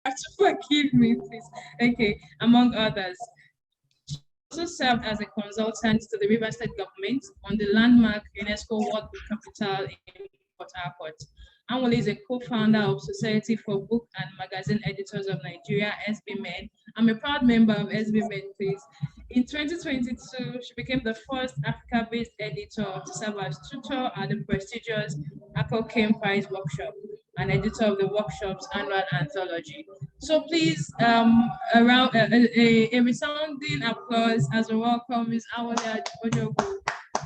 Have to forgive me, please. Okay, among others. Also served as a consultant to the River State government on the landmark UNESCO World Book Capital in Port Harcourt. Anwuli is a co-founder of Society for Book and Magazine Editors of Nigeria, SBMED. I'm a proud member of SBMED, please. In 2022, she became the first Africa-based editor to serve as tutor at the prestigious Ako Kane Prize Workshop and editor of the workshop's annual anthology. So please, around a resounding applause as we welcome Ms. Anwuli Ojogwu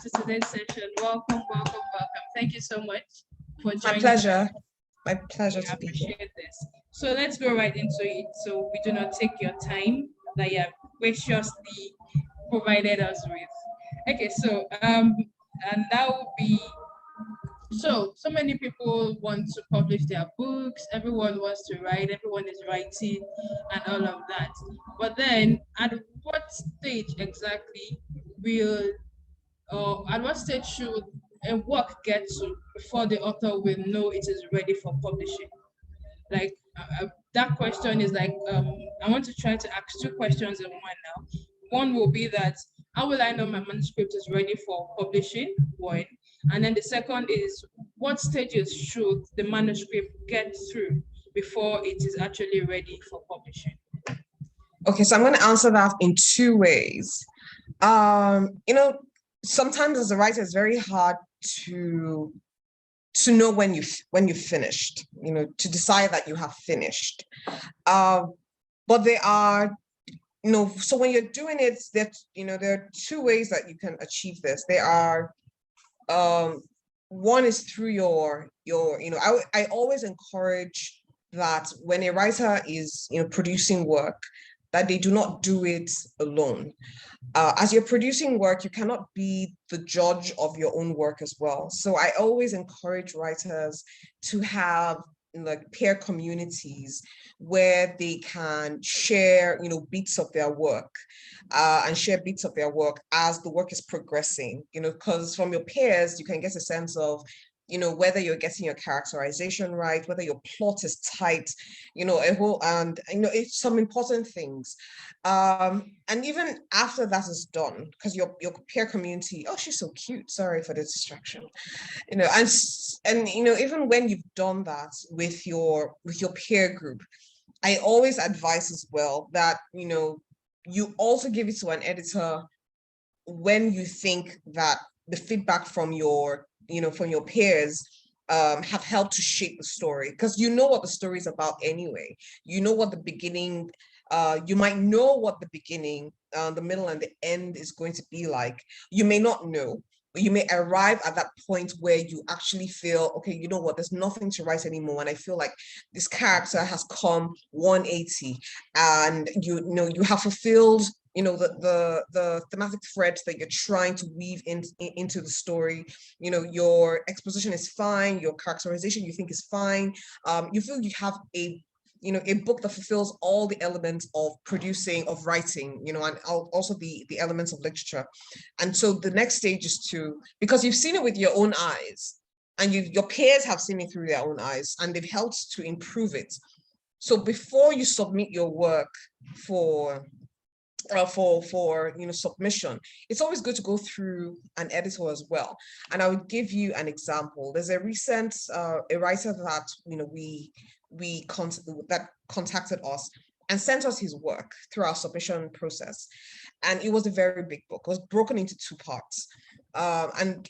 to today's session. Welcome, welcome, welcome. Thank you so much for joining. My pleasure. My pleasure to be here. Appreciate this. So let's go right into it. So we do not take your time that you have graciously provided us with. Okay, so and that will be so many people want to publish their books, everyone wants to write, everyone is writing and all of that. But then at what stage exactly will or at what stage should a work get to before the author will know it is ready for publishing? Like that question is like I want to try to ask two questions in one now. One will be that how will I know my manuscript is ready for publishing? One. And then the second is what stages should the manuscript get through before it is actually ready for publishing? Okay, so I'm going to answer that in two ways. Sometimes as a writer, it's very hard to know when you've finished, to decide that you have finished. But there are, so when you're doing it, there are two ways that you can achieve this. There are, one is through your I always encourage that when a writer is, producing work, that they do not do it alone. As you're producing work, you cannot be the judge of your own work as well. So I always encourage writers to have like peer communities where they can share, bits of their work and share bits of their work as the work is progressing, because from your peers, you can get a sense of, whether you're getting your characterization right, whether your plot is tight, it's some important things. And even after that is done, because your peer community, oh, she's so cute, sorry for the distraction, and even when you've done that with your peer group, I always advise as well that, you also give it to an editor when you think that the feedback from your peers have helped to shape the story, because you know what the story is about anyway. You know what the beginning, you might know what the beginning, the middle and the end is going to be like. You may not know, but you may arrive at that point where you actually feel, okay, you know what, there's nothing to write anymore. And I feel like this character has come 180 and you have fulfilled the thematic threads that you're trying to weave into the story. Your exposition is fine, your characterization you think is fine. You feel you have a book that fulfills all the elements of producing, of writing, and also the elements of literature. And so the next stage is because you've seen it with your own eyes and your peers have seen it through their own eyes and they've helped to improve it. So before you submit your work for submission, it's always good to go through an editor as well. And I would give you an example. There's a recent a writer that that contacted us and sent us his work through our submission process, and it was a very big book. It was broken into two parts, and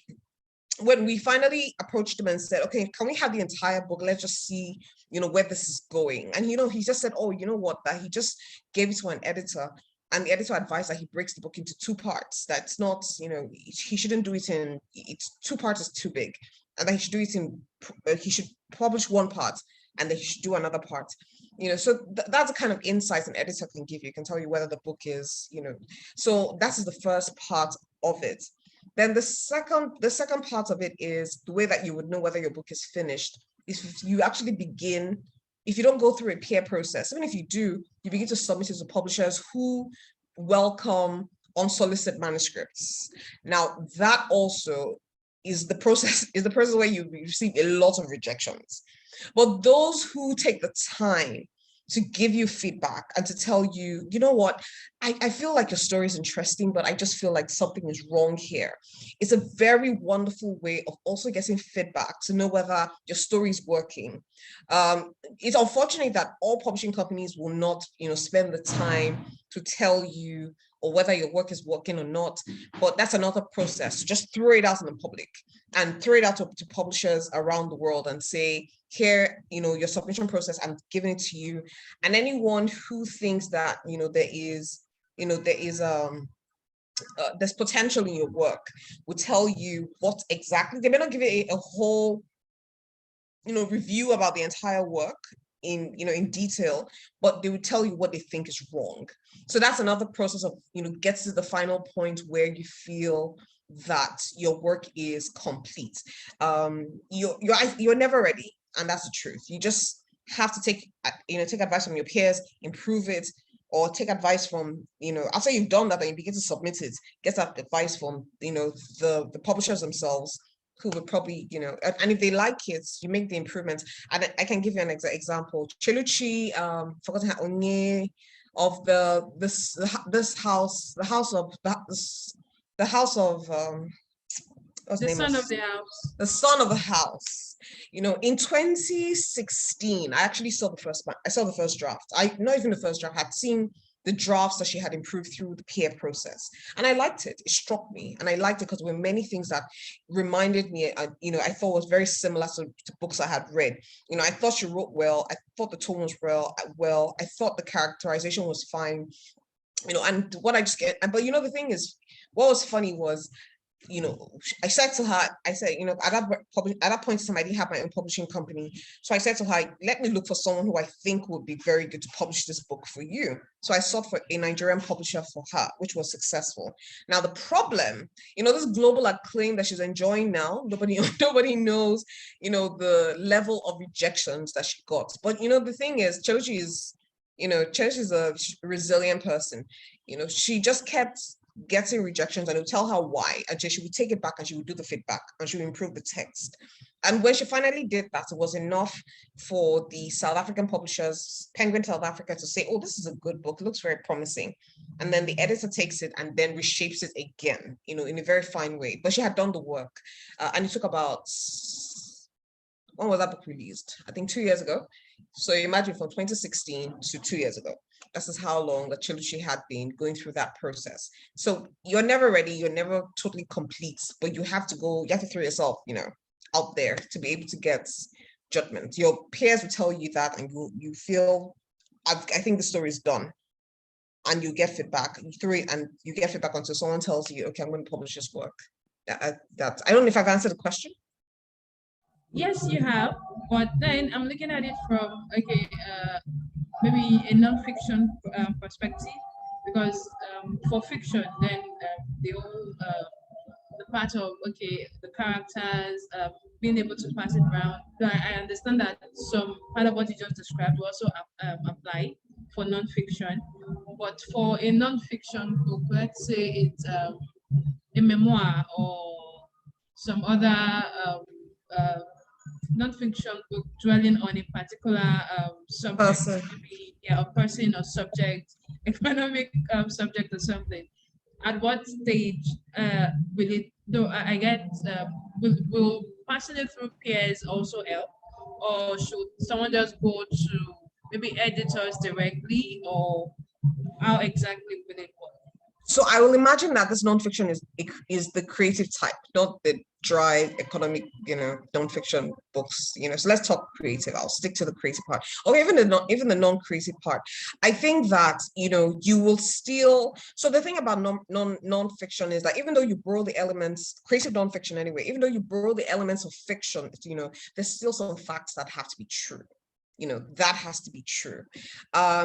when we finally approached him and said, okay, can we have the entire book? Let's just see, where this is going. And, he just said, oh, you know what, that he just gave it to an editor. And the editor advised that he breaks the book into two parts. That's not, he shouldn't do it it's two parts is too big. And that he should do it he should publish one part and then he should do another part. So that's the kind of insight an editor can give you. Can tell you whether the book is, so that is the first part of it. Then the second part of it is the way that you would know whether your book is finished is if you actually begin, if you don't go through a peer process. Even if you do, you begin to submit it to publishers who welcome unsolicited manuscripts. Now that also is the process where you receive a lot of rejections. But those who take the time to give you feedback and to tell you, you know what, I feel like your story is interesting, but I just feel like something is wrong here. It's a very wonderful way of also getting feedback to know whether your story is working. It's unfortunate that all publishing companies will not, spend the time to tell you or whether your work is working or not, but that's another process. Just throw it out in the public and throw it out to publishers around the world and say, here, your submission process, I'm giving it to you. And anyone who thinks that, there's potential in your work will tell you what exactly, they may not give it a whole, review about the entire work in detail, but they would tell you what they think is wrong. So that's another process of, gets to the final point where you feel that your work is complete. You're never ready. And that's the truth. You just have to take advice from your peers, improve it, or take advice from, after you've done that and you begin to submit it, get that advice from, the publishers themselves, who would probably, and if they like it, you make the improvements. And I can give you an example. Cheluchi, forgotten how Onye of this house, the house of what's The name son of the house. the son of the house. In 2016, I actually saw the first draft. Not even the first draft, I had seen the drafts that she had improved through the peer process. And I liked it. It struck me. And I liked it because there were many things that reminded me, I thought was very similar to books I had read. I thought she wrote well. I thought the tone was well. I thought the characterization was fine. And what I just get, but the thing is, what was funny was, I said to her, at that point in time, I didn't have my own publishing company. So I said to her, let me look for someone who I think would be very good to publish this book for you. So I sought for a Nigerian publisher for her, which was successful. Now, the problem, this global acclaim that she's enjoying now, nobody knows, the level of rejections that she got. But, the thing is, Choji is a resilient person. She just kept getting rejections, and it would tell her why, and she would take it back and she would do the feedback and she would improve the text. And when she finally did that, it was enough for the South African publishers, Penguin South Africa, to say, oh, this is a good book, looks very promising. And then the editor takes it and then reshapes it again, in a very fine way. But she had done the work, and it took about, when was that book released? I think 2 years ago. So imagine from 2016 to 2 years ago. This is how long that Chiluchi had been going through that process. So you're never ready, you're never totally complete, but you have to throw yourself, out there to be able to get judgment. Your peers will tell you that, and you feel, I think the story is done. And you get feedback, you throw it and you get feedback until someone tells you, okay, I'm going to publish this work. I don't know if I've answered the question. Yes, you have, but then I'm looking at it from maybe a non-fiction perspective, because for fiction, then the whole the part of the characters being able to pass it around. I understand that some part of what you just described will also apply for non-fiction, but for a non-fiction book, let's say it's a memoir or some other non-fiction book dwelling on a particular subject, maybe a person or subject, economic subject or something. At what stage will it? Though I get, will passing it through peers also help, or should someone just go to maybe editors directly, or how exactly will it work? So I will imagine that this nonfiction is the creative type, not the dry economic, nonfiction books. So let's talk creative. I'll stick to the creative part, or even the non-creative part. I think that you will still. So the thing about nonfiction is that even though you borrow the elements, creative nonfiction anyway, even though you borrow the elements of fiction, there's still some facts that have to be true. that has to be true.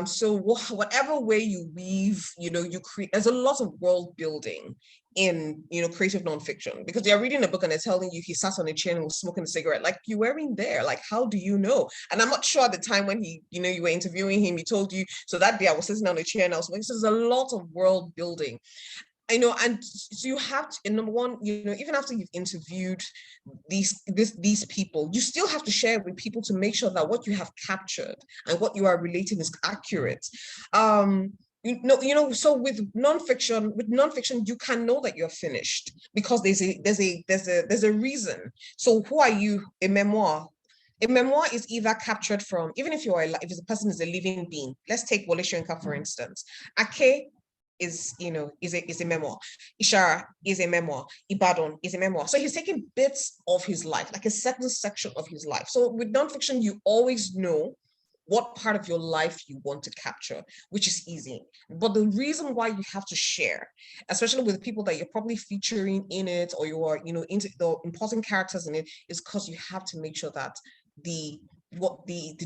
So whatever way you weave, you create, there's a lot of world building in, creative nonfiction, because they're reading a book and they're telling you he sat on a chair and was smoking a cigarette. Like, you weren't there. Like, how do you know? And I'm not sure at the time when he, you were interviewing him, he told you, so that day I was sitting on a chair and I was smoking. So there's a lot of world building. And so you have to, and number one, even after you've interviewed these people, you still have to share with people to make sure that what you have captured and what you are relating is accurate. So with nonfiction, you can know that you're finished because there's a reason. So who are you? A memoir. A memoir is either captured from, even if if the person is a living being. Let's take Wole Soyinka, for instance. Ake is a memoir. Ishara is a memoir. Ibadan is a memoir. So he's taking bits of his life, like a certain section of his life. So with nonfiction, you always know what part of your life you want to capture, which is easy. But the reason why you have to share, especially with people that you're probably featuring in it, or you are, into the important characters in it, is because you have to make sure that the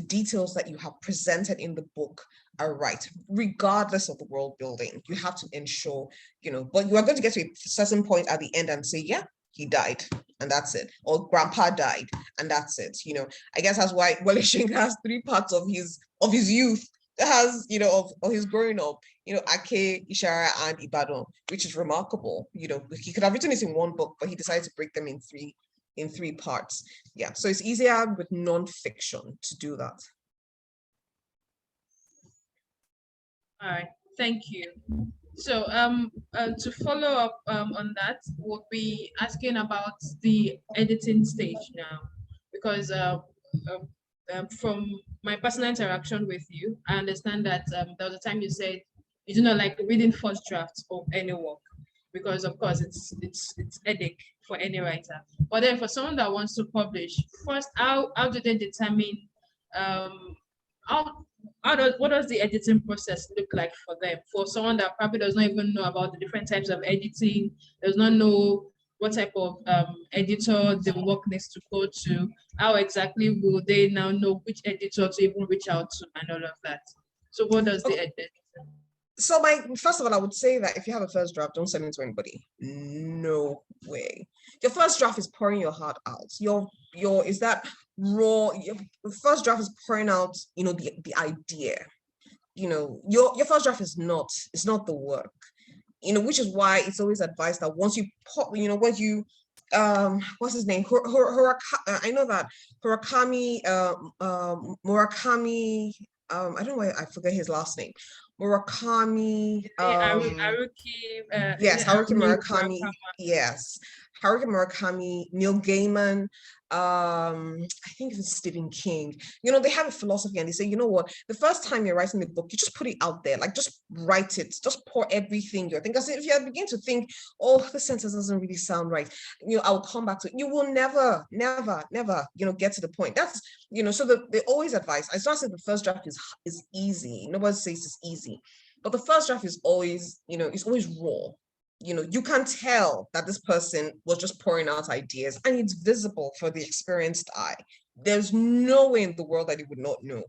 details that you have presented in the book are right, regardless of the world building. You have to ensure, but you are going to get to a certain point at the end and say, yeah, he died, and that's it. Or grandpa died, and that's it. I guess that's why Wole Soyinka has 3 parts of his youth. It has, of his growing up, Ake, Ishara, and Ibadan, which is remarkable. He could have written it in 1 book, but he decided to break them in three parts. Yeah, so it's easier with nonfiction to do that. All right, thank you. So to follow up on that, we'll be asking about the editing stage now, because from my personal interaction with you, I understand that there was a time you said you do not like reading first drafts of any work, because of course it's headache for any writer. But then for someone that wants to publish, first, how do they determine how what does the editing process look like for them? For someone that probably does not even know about the different types of editing, does not know what type of editor the work needs to go to, how exactly will they now know which editor to even reach out to and all of that? So what does the edit? So first of all, I would say that if you have a first draft, don't send it to anybody. No way. Your first draft is pouring your heart out. Your is that raw. Your first draft is pouring out, the idea. Your first draft is not the work. Which is why it's always advised that once you pop, once you what's his name? I know that Murakami, I don't know why I forget his last name. Murakami. Yes, Haruki Murakami. Yes, Haruki Murakami, Neil Gaiman. I think it's Stephen King. They have a philosophy, and they say, what? The first time you're writing the book, you just put it out there, like just write it, just pour everything you think. Because if you begin to think, oh, this sentence doesn't really sound right, I'll come back to it. You will never, get to the point. That's so they always advise. I not say the first draft is easy. Nobody says it's easy, but the first draft is always, it's always raw. You can tell that this person was just pouring out ideas, and it's visible for the experienced eye. There's no way in the world that he would not know.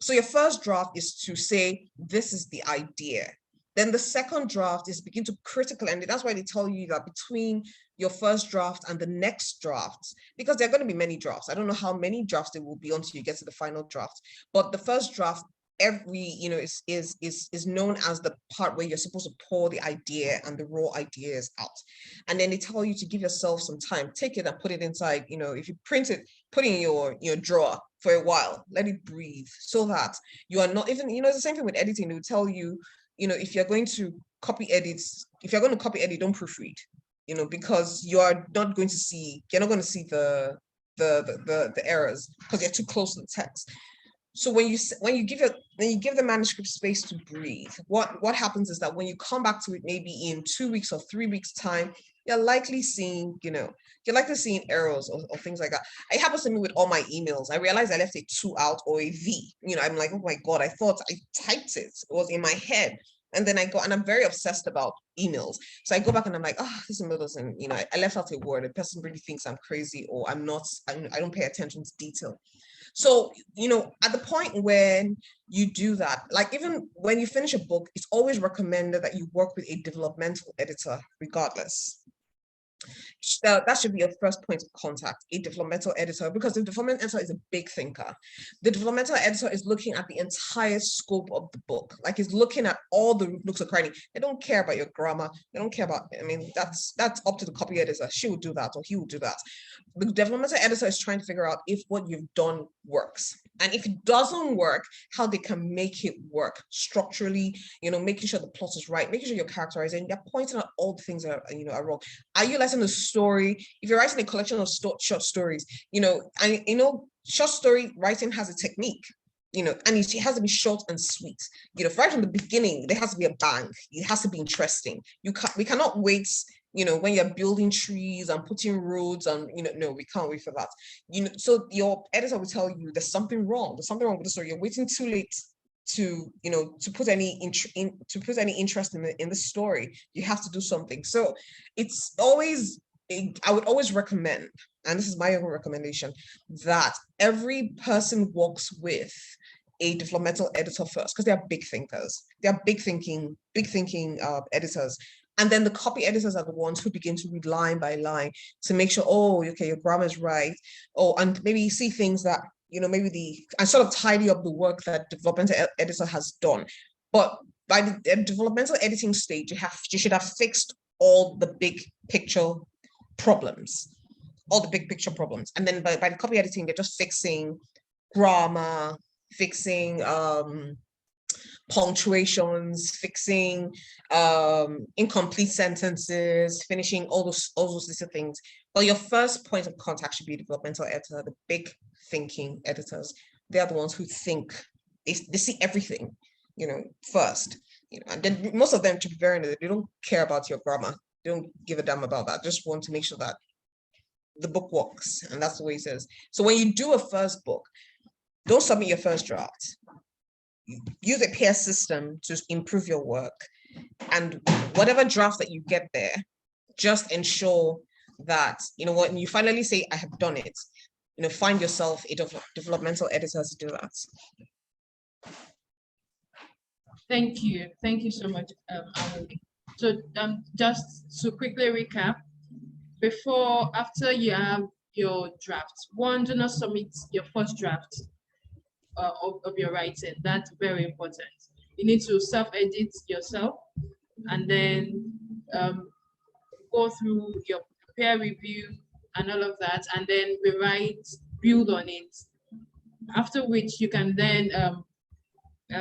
So your first draft is to say, this is the idea. Then the second draft is begin to critical, and that's why they tell you that between your first draft and the next draft, because there are going to be many drafts. I don't know how many drafts there will be until you get to the final draft. But the first draft, is known as the part where you're supposed to pour the idea and the raw ideas out. And then they tell you to give yourself some time, take it and put it inside, if you print it, put it in your drawer for a while, let it breathe, so that you are not even, it's the same thing with editing. They will tell you, if you're going to copy edit, don't proofread, because you're not going to see the errors because you're too close to the text. So when you give the manuscript space to breathe, what happens is that when you come back to it, maybe in 2 weeks or 3 weeks time, you're likely seeing errors or things like that. It happens to me with all my emails. I realized I left a 2 out or a V. I'm like, oh my God, I thought I typed it. It was in my head. And then and I'm very obsessed about emails. So I go back and I'm like, this email doesn't, I left out a word. The person really thinks I'm crazy, or I don't pay attention to detail. So, at the point when you do that, like even when you finish a book, it's always recommended that you work with a developmental editor regardless. That should be your first point of contact, a developmental editor, because the developmental editor is a big thinker. The developmental editor is looking at the entire scope of the book, like he's looking at all the nooks and crannies. They don't care about your grammar. They don't care about, that's up to the copy editor. She will do that or he will do that. The developmental editor is trying to figure out if what you've done works. And if it doesn't work, how they can make it work structurally, making sure the plot is right, making sure you're characterizing, they're pointing out all the things that are wrong. Are you letting the story, if you're writing a collection of short stories, short story writing has a technique, and it has to be short and sweet. Right from the beginning, there has to be a bang. It has to be interesting. We cannot wait, when you're building trees and putting roads and, no, we can't wait for that. So your editor will tell you there's something wrong. There's something wrong with the story. You're waiting too late to put any interest in the story. You have to do something. So it's always, I would always recommend, and this is my own recommendation, that every person works with a developmental editor first, because they are big thinkers. They are big thinking editors. And then the copy editors are the ones who begin to read line by line to make sure, okay, your grammar is right. And maybe you see things that, maybe and sort of tidy up the work that developmental editor has done. But by the developmental editing stage, you should have fixed all the big picture problems. And then by the copy editing, they're just fixing grammar, fixing punctuations, fixing incomplete sentences, finishing all those little things. But your first point of contact should be developmental editor, the big thinking editors. They're the ones who think, they see everything, first. And then most of them, to be very honest, they don't care about your grammar. They don't give a damn about that. Just want to make sure that the book works, and that's the way it is. So when you do a first book, don't submit your first draft. Use a peer system to improve your work, and whatever draft that you get there, just ensure that when you finally say I have done it, find yourself a developmental editor to do that. Thank you so much, Anwuli. So just to quickly recap, after you have your draft, one, do not submit your first draft of your writing. That's very important. You need to self-edit yourself, and then go through your peer review and all of that, and then rewrite, build on it. After which you can then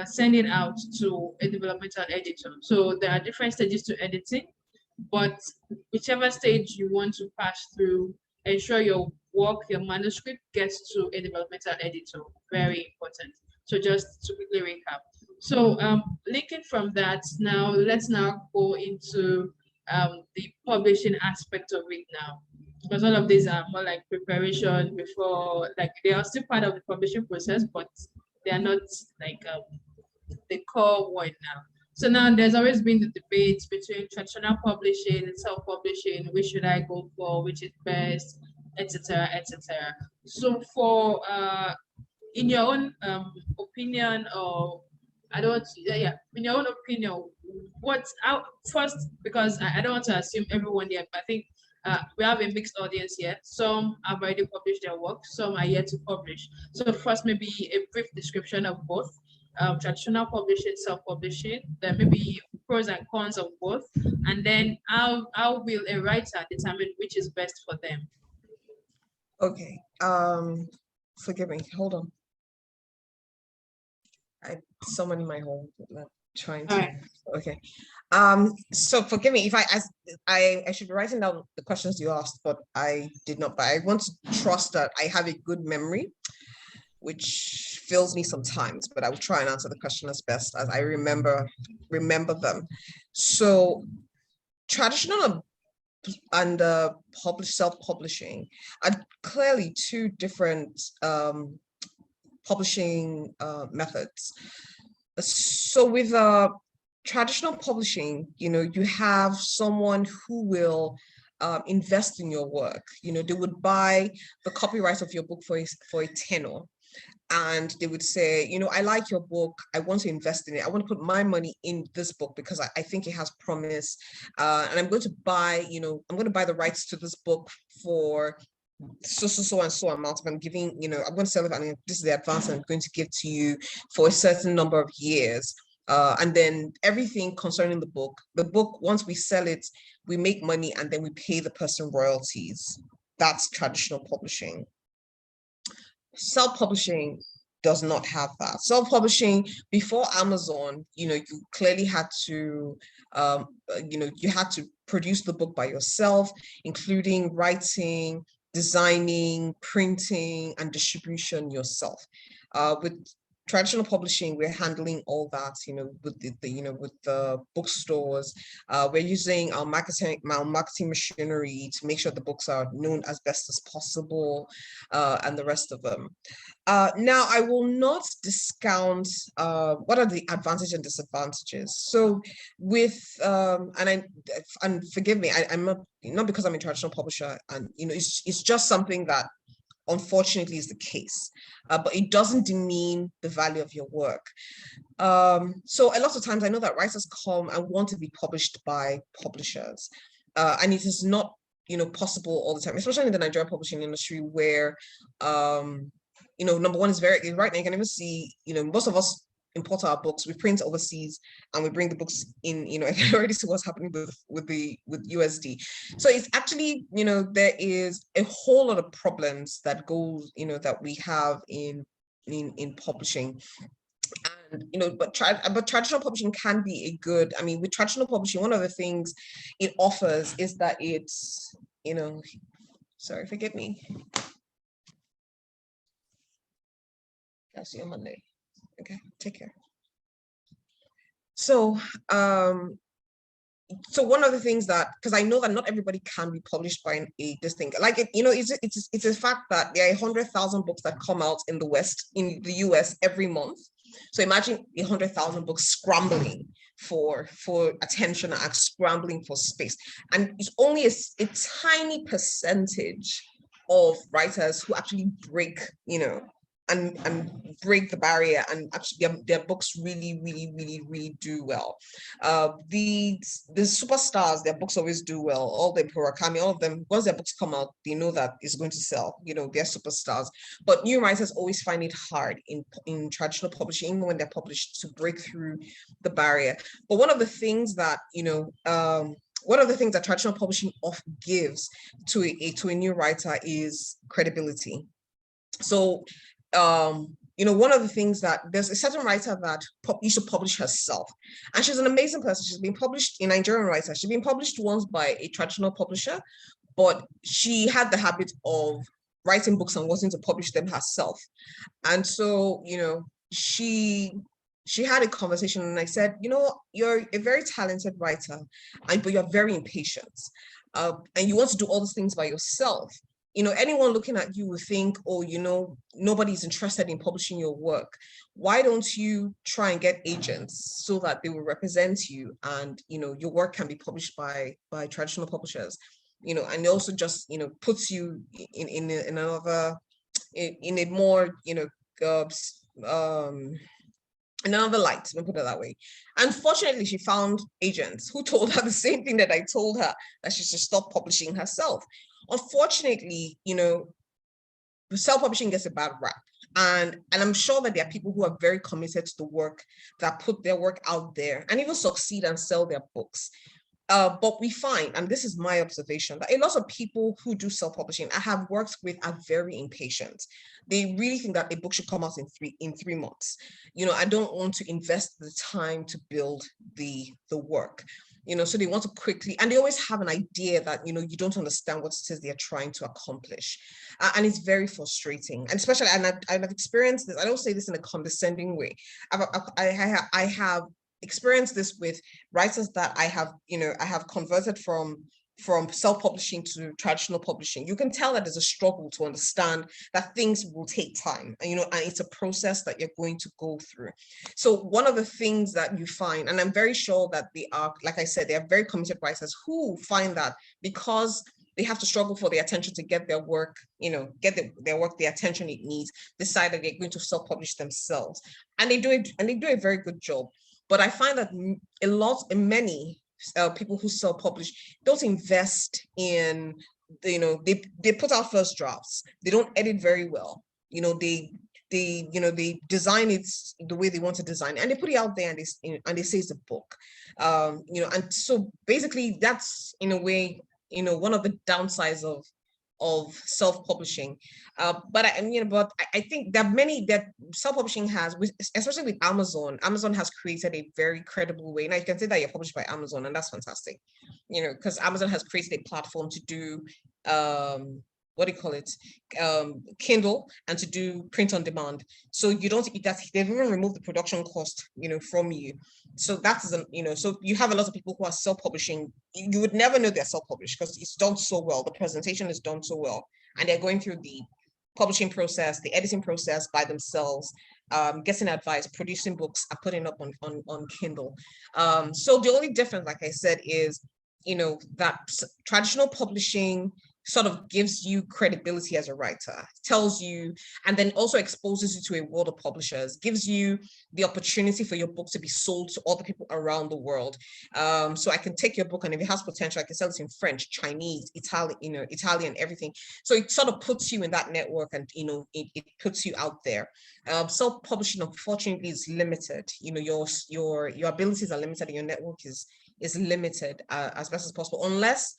send it out to a developmental editor. So there are different stages to editing, but whichever stage you want to pass through, ensure your work, your manuscript gets to a developmental editor. Very important. So just to quickly recap. So linking from that, let's go into the publishing aspect of it now, because all of these are more like preparation before, like they are still part of the publishing process, but they are not like the core one now. So now there's always been the debate between traditional publishing and self-publishing, which should I go for, which is best, etc., etc. So for in your own opinion, or in your own opinion, what's out first, because I don't want to assume everyone here, but I think we have a mixed audience here. Some have already published their work, some are yet to publish. So first, maybe a brief description of both. Traditional publishing, self-publishing, then maybe pros and cons of both, and then how will a writer determine which is best for them? Okay, forgive me, hold on. Someone in my home trying to, right. Okay. So forgive me if I should be writing down the questions you asked, but I did not, but I want to trust that I have a good memory, which fails me sometimes, but I will try and answer the question as best as I remember them. So traditional and self-publishing are clearly two different publishing methods. So with traditional publishing, you have someone who will invest in your work. They would buy the copyright of your book for a tenor. and they would say, I like your book. I want to invest in it. I want to put my money in this book because I think it has promise. And I'm going to buy, I'm going to buy the rights to this book for so and so amount. I'm giving, I'm going to sell it, and this is the advance I'm going to give to you for a certain number of years. And then everything concerning the book, once we sell it, we make money, and then we pay the person royalties. That's traditional publishing. Self-publishing does not have that. Self-publishing, before Amazon, you clearly had to, you had to produce the book by yourself, including writing, designing, printing, and distribution yourself. With traditional publishing, we're handling all that, with with the bookstores. We're using our marketing machinery to make sure the books are known as best as possible, and the rest of them. Now, I will not discount what are the advantages and disadvantages. So with, and forgive me, I'm not because I'm a traditional publisher, and it's just something that unfortunately is the case, but it doesn't demean the value of your work. So a lot of times I know that writers come and want to be published by publishers, and it is not possible all the time, especially in the Nigerian publishing industry, where number one is very right now. You can even see most of us import our books, we print overseas, and we bring the books in. I can already see what's happening with USD. So it's actually there is a whole lot of problems that goes that we have in publishing. And but traditional publishing can be a good, with traditional publishing, one of the things it offers is that it's sorry, forgive me. I'll see you on Monday. Okay, take care. So so one of the things that, because I know that not everybody can be published by this thing, like it's a fact that there are 100,000 books that come out in the US every month. So imagine 100,000 books scrambling for attention and scrambling for space, and it's only a tiny percentage of writers who actually break and break the barrier, and actually their books really do well. The superstars, their books always do well. All the Murakami, all of them, once their books come out, they know that it's going to sell. They're superstars. But new writers always find it hard in traditional publishing, even when they're published, to break through the barrier. But one of the things that traditional publishing often gives to a new writer is credibility. So one of the things that there's a certain writer that used to publish herself, and she's an amazing person. She's been published, a Nigerian writer. She's been published once by a traditional publisher, but she had the habit of writing books and wanting to publish them herself. And so, she had a conversation, and I said, you're a very talented writer, but you're very impatient, and you want to do all these things by yourself. Anyone looking at you will think, oh, nobody's interested in publishing your work. Why don't you try and get agents so that they will represent you, and your work can be published by traditional publishers, and also just puts you in another, in a more another light, let me put it that way. Unfortunately, she found agents who told her the same thing that I told her, that she should stop publishing herself. Unfortunately, self-publishing gets a bad rap. And I'm sure that there are people who are very committed to the work, that put their work out there and even succeed and sell their books. But we find, and this is my observation, that a lot of people who do self-publishing I have worked with are very impatient. They really think that a book should come out in 3 months. I don't want to invest the time to build the work. So they want to quickly, and they always have an idea that, you don't understand what it is they're trying to accomplish. And it's very frustrating. And especially, and I've experienced this, I don't say this in a condescending way. I have experienced this with writers that I have converted from self-publishing to traditional publishing. You can tell that there's a struggle to understand that things will take time, and it's a process that you're going to go through. So one of the things that you find, and I'm very sure that they are, like I said, they are very committed writers who find that because they have to struggle for the attention to get their work, get their work the attention it needs, decide that they're going to self-publish themselves. And they do it, and they do a very good job. But I find that many people who self-publish don't invest in, they put out first drafts. They don't edit very well. They design it the way they want to design it, and they put it out there, and they say it's a book. And so basically that's, in a way, one of the downsides of self-publishing. But I think that many that self-publishing has, especially with Amazon has created a very credible way. Now you can say that you're published by Amazon, and that's fantastic, because Amazon has created a platform to do what do you call it, Kindle, and to do print on demand. So you don't, they've even removed the production cost, from you. So that's, so you have a lot of people who are self-publishing. You would never know they're self-published because it's done so well. The presentation is done so well. And they're going through the publishing process, the editing process by themselves, getting advice, producing books, and putting up on Kindle. So the only difference, like I said, is, that traditional publishing sort of gives you credibility as a writer, tells you, and then also exposes you to a world of publishers, gives you the opportunity for your book to be sold to other people around the world. So I can take your book, and if it has potential, I can sell it in French, Chinese, Italian, everything. So it sort of puts you in that network, and it puts you out there. Self-publishing, unfortunately, is limited. Your abilities are limited, and your network is limited as best as possible, unless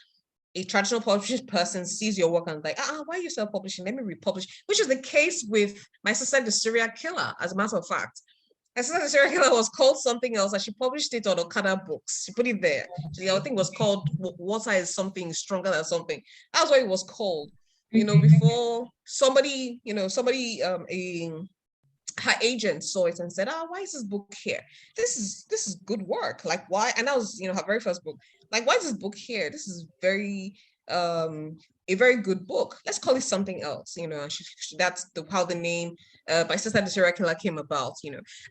a traditional publishing person sees your work and like, why are you self-publishing? Let me republish, which is the case with My Sister the Serial Killer, as a matter of fact. My Sister the Serial Killer was called something else, and she published it on Okada Books. She put it there. The other thing was called Water is Something Stronger Than Something. That's what it was called. Before somebody, her agent saw it and said, why is this book here? This is good work. Like, why? And that was, her very first book. Like, why is this book here? This is a very good book. Let's call it something else. That's how the name My Sister the Serial Killer came about.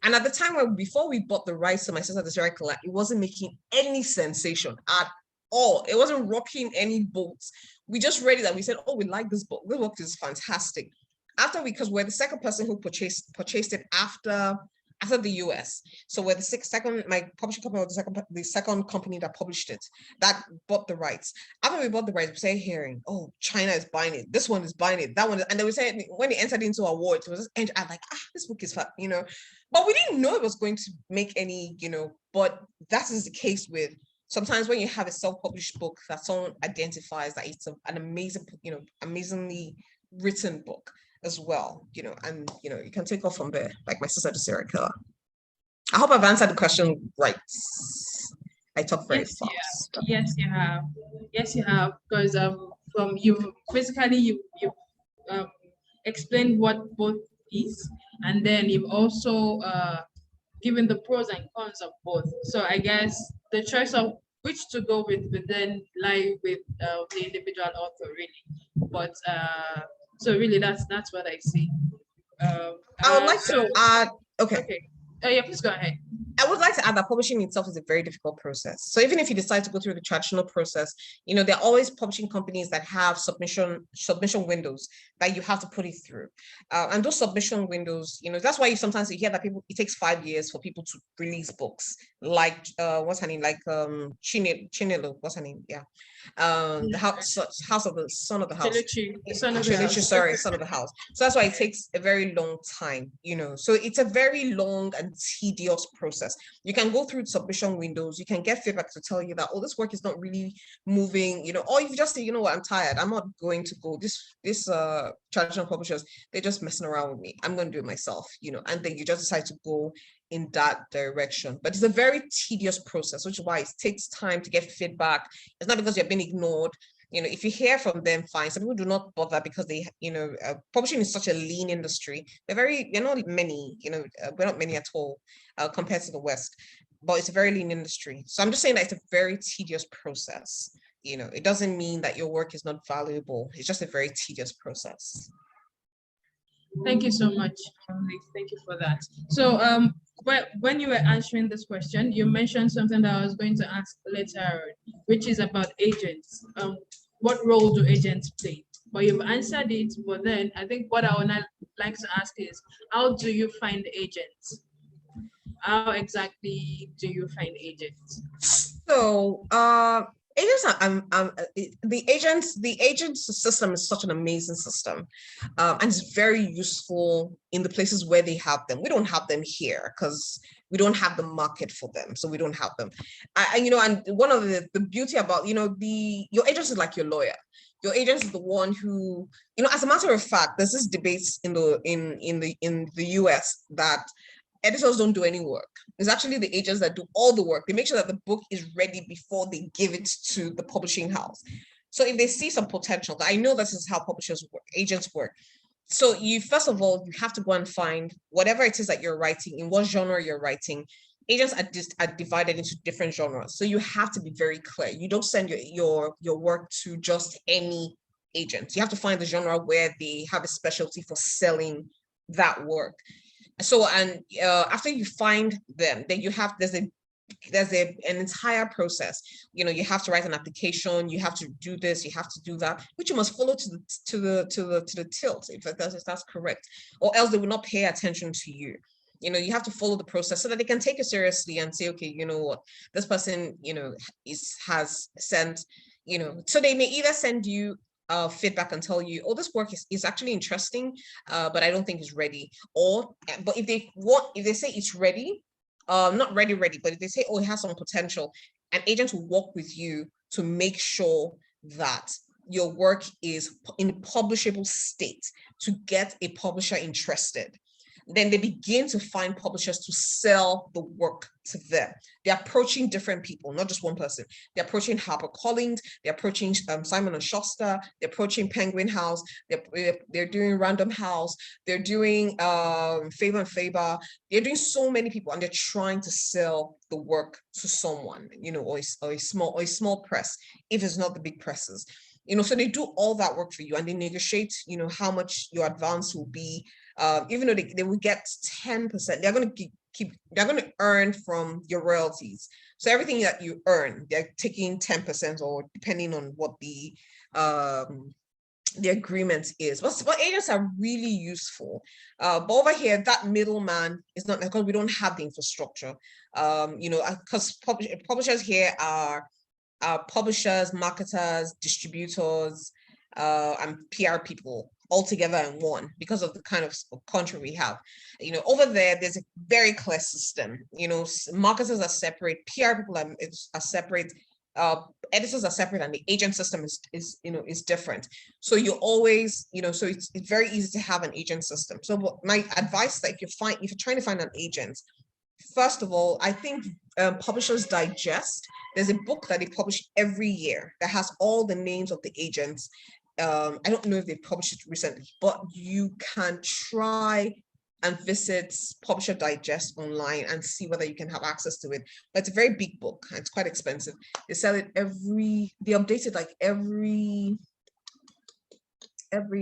And at the time, before we bought the rights to My Sister the Serial Killer, it wasn't making any sensation at all. It wasn't rocking any boats. We just read it and we said, we like this book. This book is fantastic. Because we're the second person who purchased it after the US. So we're my publishing company was the second company that published it, that bought the rights. After we bought the rights, we started hearing, China is buying it, this one is buying it, that one and then we said, when it entered into awards, it was just, I'm like, this book is fun, but we didn't know it was going to make any, but that is the case with sometimes when you have a self-published book that someone identifies that it's an amazing, amazingly written book as well, and you can take off from there, like My Sister the Serial Killer. I hope I've answered the question right. I talk very fast. Yes, you have. Yes, you have, because from you explained what both is, and then you've also given the pros and cons of both. So I guess the choice of which to go with would then lie with the individual author, really. But so really, that's what I see. I would like to add. Okay. Oh yeah, please go ahead. I would like to add that publishing itself is a very difficult process. So even if you decide to go through the traditional process, there are always publishing companies that have submission windows that you have to put it through. And those submission windows, that's why sometimes you hear that it takes 5 years for people to release books. Like what's her name? Like Chinelo, what's her name? Yeah. The house of the son of the house. Son of the house. So that's why it takes a very long time, So it's a very long and tedious process. You can go through submission windows, you can get feedback to tell you that, this work is not really moving, or if you just say, I'm tired, I'm not going to go. This traditional publishers, they're just messing around with me. I'm going to do it myself, and then you just decide to go in that direction. But it's a very tedious process, which is why it takes time to get feedback. It's not because you're being ignored. If you hear from them, fine. Some people do not bother because they, publishing is such a lean industry. They're not many, we're not many at all compared to the West, but it's a very lean industry. So I'm just saying that it's a very tedious process. It doesn't mean that your work is not valuable. It's just a very tedious process. Thank you so much. Thank you for that. So when you were answering this question, you mentioned something that I was going to ask later, which is about agents. what role do agents play? But you've answered it, but then I think what I would like to ask is, how do you find agents? How exactly do you find agents? So, agents are, the agents system is such an amazing system, and it's very useful in the places where they have them. We don't have them here because we don't have the market for them, so we don't have them. And one of the beauty about, your agent is like your lawyer. Your agent is the one who, as a matter of fact, there's this debate in the US that editors don't do any work. It's actually the agents that do all the work. They make sure that the book is ready before they give it to the publishing house. So if they see some potential, I know this is how publishers work, agents work. So first of all, you have to go and find whatever it is that you're writing, in what genre you're writing. Agents are divided into different genres. So you have to be very clear. You don't send your work to just any agent. You have to find the genre where they have a specialty for selling that work. So, and after you find them, then there's an entire process. You have to write an application, you have to do this, you have to do that, which you must follow to the tilt, if that's correct, or else they will not pay attention to you. You have to follow the process so that they can take it seriously and say, okay, you know what, this person, has sent, so they may either send you feedback and tell you, oh, this work is actually interesting, but I don't think it's ready. But if they say it's ready, not ready, but if they say, oh, it has some potential, an agent will work with you to make sure that your work is in a publishable state to get a publisher interested. Then they begin to find publishers to sell the work to them. They're approaching different people, not just one person. They're approaching HarperCollins, they're approaching Simon & Schuster, they're approaching Penguin House, they're doing Random House, they're doing Faber and Faber. They're doing so many people, and they're trying to sell the work to someone, or a small press, if it's not the big presses. So they do all that work for you, and they negotiate, how much your advance will be. Even though they will get 10%, they're going to earn from your royalties. So everything that you earn, they're taking 10%, or depending on what the agreement is. But agents are really useful. But over here, that middleman is not, because we don't have the infrastructure. Because publishers here are publishers, marketers, distributors, and PR people all together in one, because of the kind of country we have. Over there's a very clear system. Marketers are separate, PR people are separate, editors are separate, and the agent system is different. So you always, so it's very easy to have an agent system. So my advice, that if you're trying to find an agent, first of all, I think Publishers Digest, there's a book that they publish every year that has all the names of the agents. I don't know if they published it recently, but you can try and visit Publisher Digest online and see whether you can have access to it. But it's a very big book, and it's quite expensive. They sell it they update it like every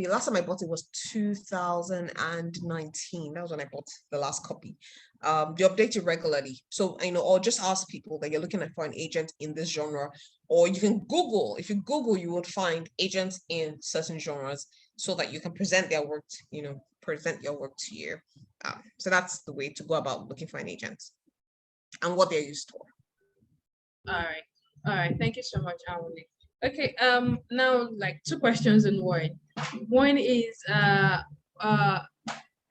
last time I bought it was 2019. That was when I bought the last copy. They update it regularly. So, or just ask people that you're looking for an agent in this genre, or you can Google. If you Google, you would find agents in certain genres, so that you can present their work, present your work to you. So that's the way to go about looking for an agent and what they're used for. All right. Thank you so much, Anwuli. Okay. Now, like, two questions in one. One is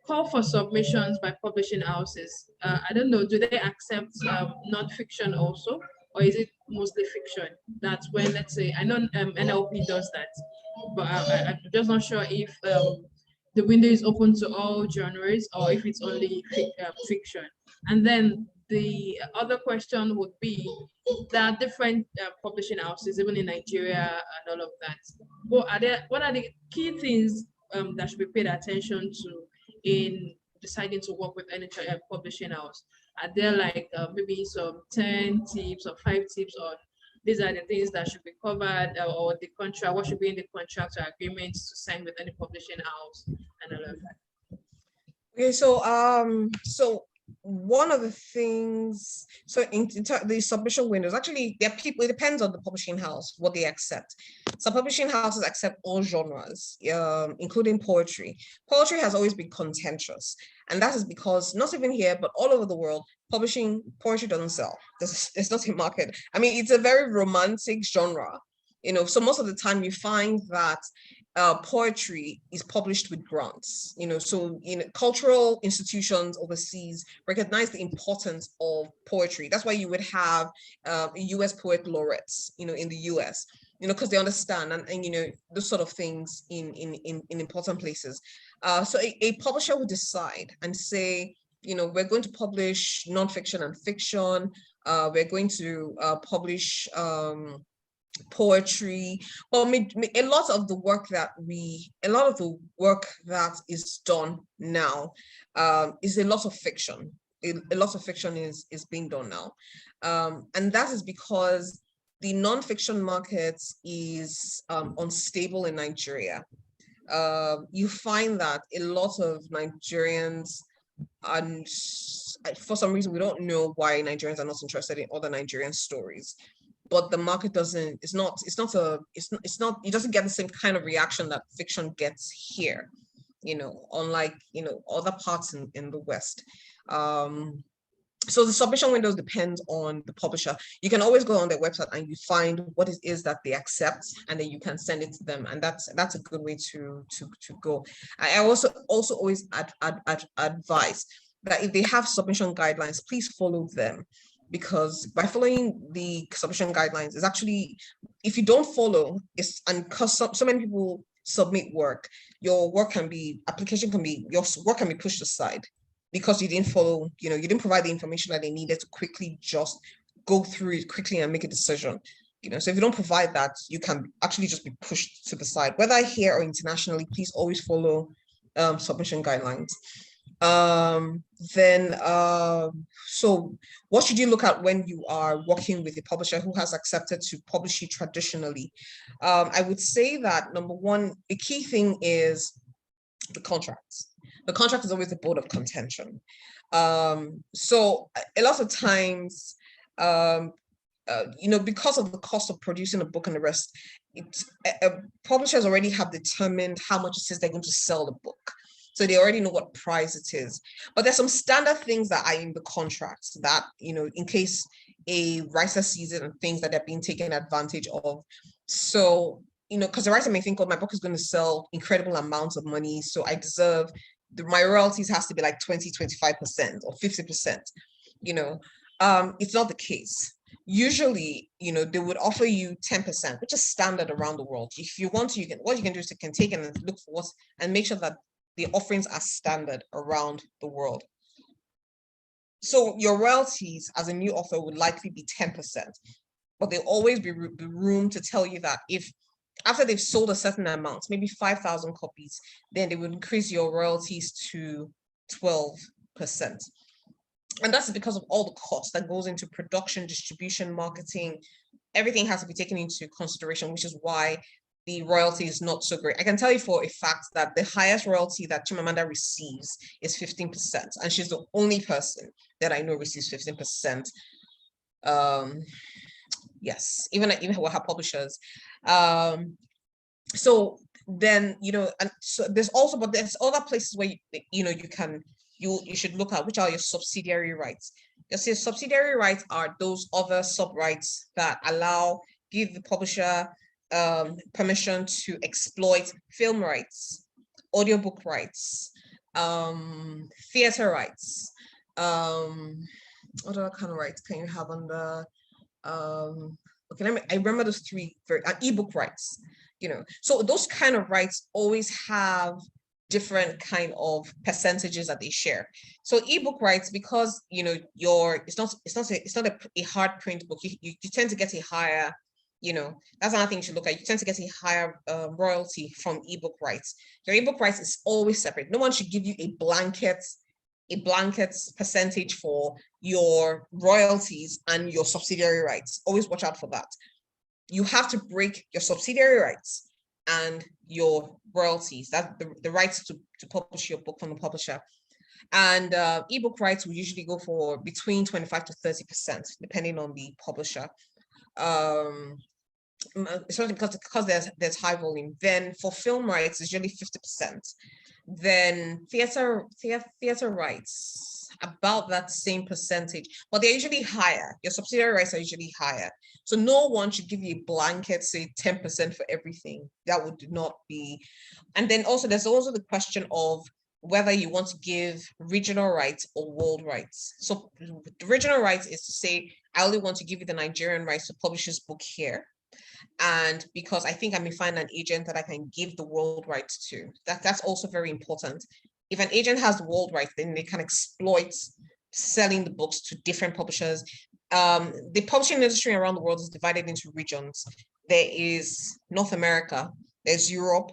call for submissions by publishing houses. I don't know, do they accept non-fiction also, or is it mostly fiction? That's when, let's say, I know NLP does that, but I'm just not sure if the window is open to all genres, or if it's only fiction. And then the other question would be, there are different publishing houses, even in Nigeria and all of that. What are the key things that should be paid attention to in deciding to work with any publishing house? Are there like maybe some 10 tips or 5 tips on these are the things that should be covered, or the contract, what should be in the contract or agreements to sign with any publishing house and all of that? Okay, so one of the things, so in the submission windows, actually, there are people, it depends on the publishing house, what they accept. Some publishing houses accept all genres, including poetry. Poetry has always been contentious, and that is because not even here, but all over the world, publishing poetry doesn't sell. There's not a market. I mean, it's a very romantic genre, so most of the time you find that poetry is published with grants, so cultural institutions overseas recognize the importance of poetry. That's why you would have US poet laureates, in the US, because they understand and those sort of things in important places. So a publisher would decide and say, we're going to publish nonfiction and fiction. We're going to publish poetry. Well, a lot of the work that is done now is a lot of fiction. A lot of fiction is being done now, and that is because the non-fiction market is unstable in Nigeria. You find that a lot of Nigerians, and for some reason we don't know why Nigerians are not interested in other Nigerian stories, but the market doesn't, it doesn't get the same kind of reaction that fiction gets here, unlike, other parts in the West. So the submission windows depend on the publisher. You can always go on their website and you find what it is that they accept, and then you can send it to them. And that's a good way to go. I also always advise that if they have submission guidelines, please follow them. Because by following the submission guidelines is actually, if you don't follow, and because so many people submit work, your work your work can be pushed aside because you didn't follow, you didn't provide the information that they needed to quickly just go through it quickly and make a decision. So if you don't provide that, you can actually just be pushed to the side. Whether here or internationally, please always follow submission guidelines. So what should you look at when you are working with a publisher who has accepted to publish you traditionally? I would say that number one, the key thing is the contracts. The contract is always the bone of contention. So a lot of times, because of the cost of producing a book and the rest, publishers already have determined how much it is they're going to sell the book. So they already know what price it is. But there's some standard things that are in the contracts that, in case a writer sees it and things that they're being taken advantage of. So, because the writer may think, oh, my book is going to sell incredible amounts of money, so I deserve, my royalties has to be like 20, 25% or 50%. It's not the case. Usually, they would offer you 10%, which is standard around the world. If you want to, what you can do is you can take and look for what, and make sure that the offerings are standard around the world. So your royalties as a new author would likely be 10%, but there'll always be room to tell you that if after they've sold a certain amount, maybe 5,000 copies, then they would increase your royalties to 12%. And that's because of all the cost that goes into production, distribution, marketing. Everything has to be taken into consideration, which is why the royalty is not so great. I can tell you for a fact that the highest royalty that Chimamanda receives is 15%, and she's the only person that I know receives 15%. Yes, even with her publishers. So then, and so there's other places where you should look at, which are your subsidiary rights. Your subsidiary rights are those other sub rights that give the publisher permission to exploit film rights, audiobook rights, theater rights. What other kind of rights can you have under? Okay, I remember those three. Ebook rights. So those kind of rights always have different kind of percentages that they share. So ebook rights, because it's not a hard print book. You tend to get a higher. That's another thing you should look at. You tend to get a higher royalty from ebook rights. Your ebook rights is always separate. No one should give you a blanket percentage for your royalties and your subsidiary rights. Always watch out for that. You have to break your subsidiary rights and your royalties. That's the rights to publish your book from the publisher. And ebook rights will usually go for between 25 to 30%, depending on the publisher. especially because there's high volume. Then for film rights, it's usually 50%. Then theater rights, about that same percentage, but they're usually higher. Your subsidiary rights are usually higher. So no one should give you a blanket, say 10% for everything. That would not be. And then also there's also the question of whether you want to give regional rights or world rights. So the regional rights is to say, I only want to give you the Nigerian rights to publish this book here. And because I think I may find an agent that I can give the world rights to. That's also very important. If an agent has the world rights, then they can exploit selling the books to different publishers. The publishing industry around the world is divided into regions. There is North America, there's Europe,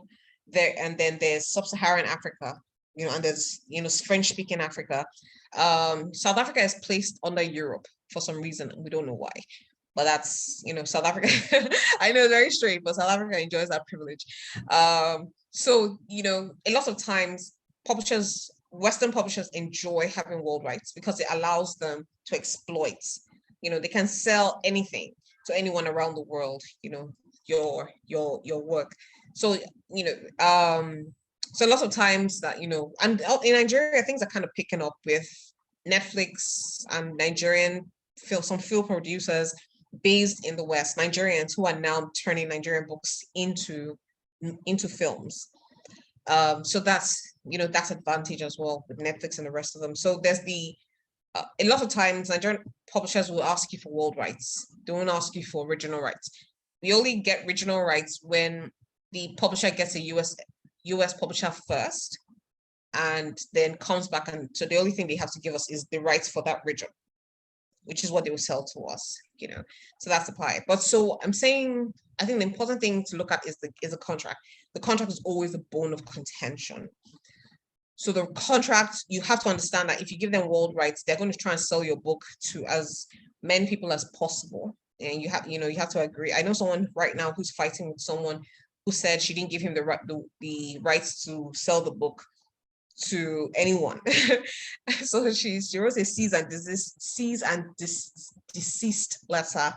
and then there's Sub-Saharan Africa, and there's, French-speaking Africa. South Africa is placed under Europe for some reason. We don't know why. But that's, South Africa. I know, very straight, but South Africa enjoys that privilege. So, a lot of times Western publishers enjoy having world rights because it allows them to exploit. They can sell anything to anyone around the world, your work. So, so a lot of times that, and in Nigeria, things are kind of picking up with Netflix and Nigerian some film producers based in the West, Nigerians who are now turning Nigerian books into films. So that's advantage as well with Netflix and the rest of them. So there's a lot of times Nigerian publishers will ask you for world rights. They won't ask you for original rights. We only get regional rights when the publisher gets a US publisher first and then comes back, and so the only thing they have to give us is the rights for that region, which is what they will sell to us, so that's the pie. But so I'm saying, I think the important thing to look at is the contract. The contract is always the bone of contention. So the contract, you have to understand that if you give them world rights, they're going to try and sell your book to as many people as possible. And you have to agree. I know someone right now who's fighting with someone who said she didn't give him the rights to sell the book to anyone. So she wrote a cease and desist letter,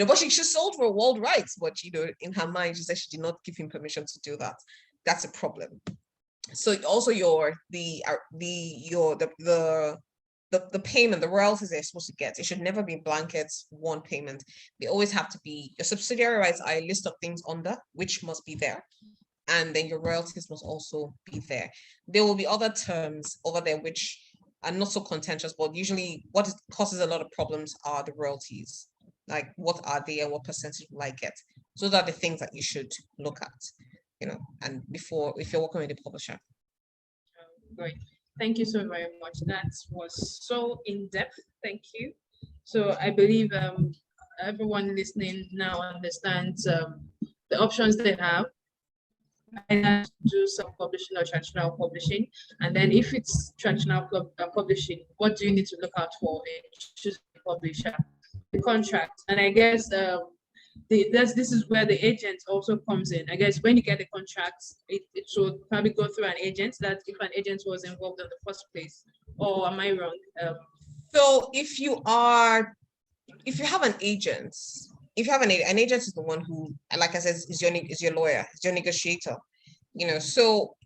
but she sold for world rights, but in her mind she said she did not give him permission to do that. That's a problem. So also the payment, the royalties they're supposed to get, it should never be blankets, one payment. They always have to be, your subsidiary rights are a list of things under which must be there. And then your royalties must also be there. There will be other terms over there which are not so contentious, but usually what causes a lot of problems are the royalties. Like, what are they and what percentage will I get? So those are the things that you should look at, and before, if you're working with a publisher. Great. Thank you so very much. That was so in-depth. Thank you. So I believe everyone listening now understands the options they have. Either do self-publishing or traditional publishing, and then if it's traditional publishing, what do you need to look out for in choosing a publisher? The contract, and I guess this is where the agent also comes in. I guess when you get the contract, it should probably go through an agent. That if an agent was involved in the first place, or am I wrong? So if you have an agent. If you have an agent is the one who, like I said, is your lawyer, is your negotiator, So